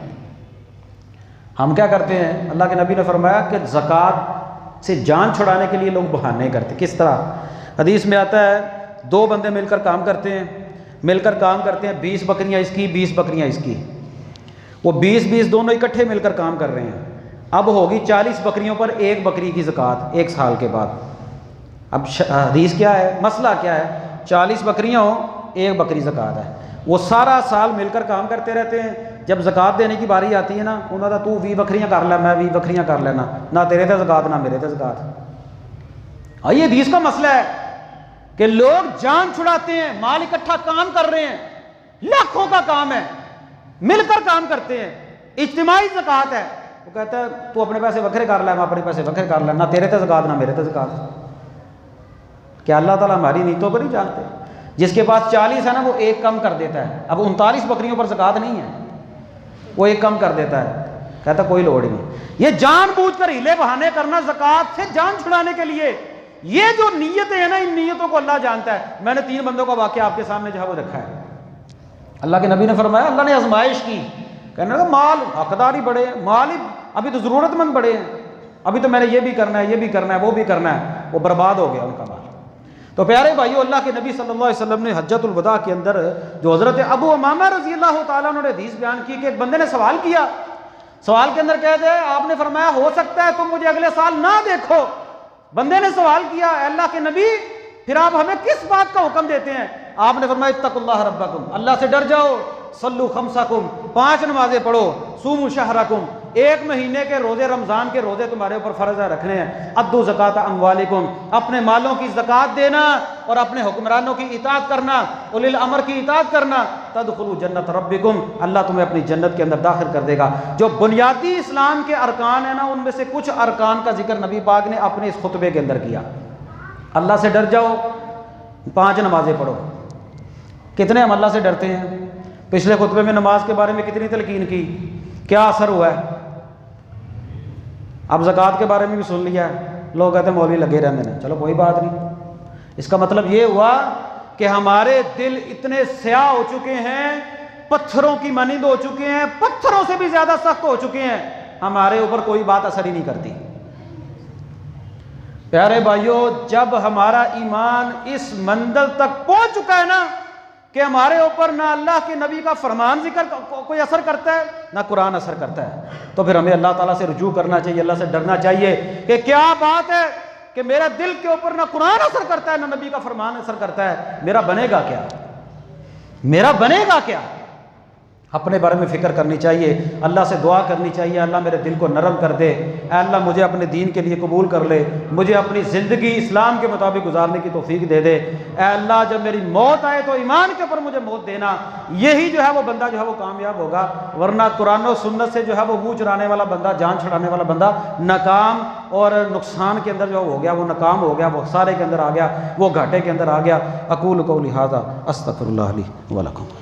हम क्या करते हैं, अल्लाह के नबी ने फरमाया कि ज़कात से जान छुड़ाने के लिए लोग बहाने करते। किस तरह? हदीस में आता है, दो बंदे मिलकर काम करते हैं, 20 बकरियां इसकी, 20 बकरियां इसकी, वो 20 दोनों इकट्ठे मिलकर काम कर रहे हैं। अब होगी 40 बकरियों पर एक बकरी की ज़कात 1 साल के बाद। अब हदीस क्या है, मसला क्या है, 40 बकरियां हो, एक बकरी ज़कात है। वो सारा साल मिलकर काम करते रहते हैं। जब ज़कात देने की बारी आती है ना, उन्होंने तू 20 बकरियां कर ले, मैं 20 बकरियां कर लेना, ना तेरे ते ज़कात ना मेरे ते ज़कात। ये हदीस का मसला है कि लोग जान छुड़ाते हैं, माल इकट्ठा काम कर रहे हैं, लाखों का काम है, मिलकर काम करते हैं, इज्तिमाई ज़कात है। वो कहता है तू अपने पैसे वखरे कर ले, मैं अपने पैसे वखरे कर ले, ना तेरे ते ज़कात ना मेरे ते ज़कात। क्या अल्लाह ताला हमारी नीयतों को नहीं जानते? जिसके पास 40 है ना, वो एक कम कर देता है। अब 39 बकरियों पर ज़कात नहीं है, वो एक कम कर देता है, कहता कोई लोड़ ही नहीं। ये जानबूझकर हीले बहाने करना ज़कात से जान छुड़ाने के लिए, ये जो नीयतें हैं ना, इन नीयतों को अल्लाह जानता है। मैंने 3 बंदों का वाक़या आपके सामने जो है वो रखा है। अल्लाह के नबी ने फरमाया, अल्लाह ने आजमाइश की, कहने लगा माल हकदार ही बड़े हैं, माल ही अभी तो ज़रूरतमंद बड़े हैं, अभी तो मैंने ये भी करना है, ये भी करना है, वो भी करना है, वो बर्बाद हो गया उनका माल। तो प्यारे भाइयों, अल्लाह के नबी सल्लल्लाहु अलैहि वसल्लम ने हज्जतुल वदा के अंदर जो हज़रत अबू उमामा रज़ी अल्लाह ताला अन्हु ने हदीस बयान की कि एक बंदे ने सवाल किया, सवाल के अंदर कहते हैं आपने फरमाया हो सकता है तुम मुझे अगले साल ना देखो। बंदे ने सवाल किया, अल्लाह के नबी फिर आप हमें किस बात का हुक्म देते हैं? आपने फरमाया इत्तकुल्लाह रब्बकुम, अल्लाह से डर जाओ, सल्लू खमसाकुम, 5 नमाजें पढ़ो, सूमू शहरकुम, 1 महीने के रोज़े रमज़ान के रोज़े तुम्हारे ऊपर फ़र्ज़ है रखने हैं, अद्दू ज़कात अम्वालिकुम, अपने मालों की ज़कात देना और अपने हुक्मरानों की इताअत करना, उलिल अमर की इताअत करना, तदखुलू जन्नत रब्बिकुम, अल्लाह तुम्हें अपनी जन्नत के अंदर दाखिल कर देगा। जो बुनियादी इस्लाम के अरकान है ना, उनमें से कुछ अरकान का जिक्र नबी पाक ने अपने इस खुतबे के अंदर किया। अल्लाह से डर जाओ, 5 नमाजें पढ़ो। कितने हम अल्लाह से डरते हैं? पिछले खुतबे में नमाज के बारे में कितनी तलकीन की, क्या असर हुआ है? अब ज़कात के बारे में भी सुन लिया है, लोग कहते हैं मौलवी लगे रहने हैं, चलो कोई बात नहीं। इसका मतलब ये हुआ कि हमारे दिल इतने स्याह हो चुके हैं, पत्थरों की मानिंद हो चुके हैं, पत्थरों से भी ज़्यादा सख्त हो चुके हैं, हमारे ऊपर कोई बात असर ही नहीं करती। प्यारे भाइयों, जब हमारा ईमान इस मंजिल तक पहुंच चुका है ना, कि हमारे ऊपर ना अल्लाह के नबी का फरमान जिक्र कोई असर करता है ना कुरान असर करता है। तो फिर हमें अल्लाह ताला से रुजू करना चाहिए, अल्लाह से डरना चाहिए कि क्या बात है कि मेरे दिल के ऊपर ना कुरान असर करता है ना नबी का फरमान असर करता है, मेरा बनेगा क्या, मेरा बनेगा क्या। अपने बारे में फ़िक्र करनी चाहिए, अल्लाह से दुआ करनी चाहिए, अल्लाह मेरे दिल को नरम कर दे, अल्लाह मुझे अपने दीन के लिए कबूल कर ले, मुझे अपनी ज़िंदगी इस्लाम के मुताबिक गुजारने की तौफीक दे दे। अल्लाह जब मेरी मौत आए तो ईमान के ऊपर मुझे मौत देना, यही जो है वो बंदा जो है वो कामयाब होगा। वरना कुरान और सुन्नत से जो है वो मुँह चुराने वाला बंदा, जान छुड़ाने वाला बंदा नाकाम और नुकसान के अंदर जो हो गया, वो नाकाम हो गया, वो सारे के अंदर आ गया, वो घाटे के अंदर आ गया। अकूल कौली हाज़ा अस्तग़फिरुल्लाह ली व लकुम।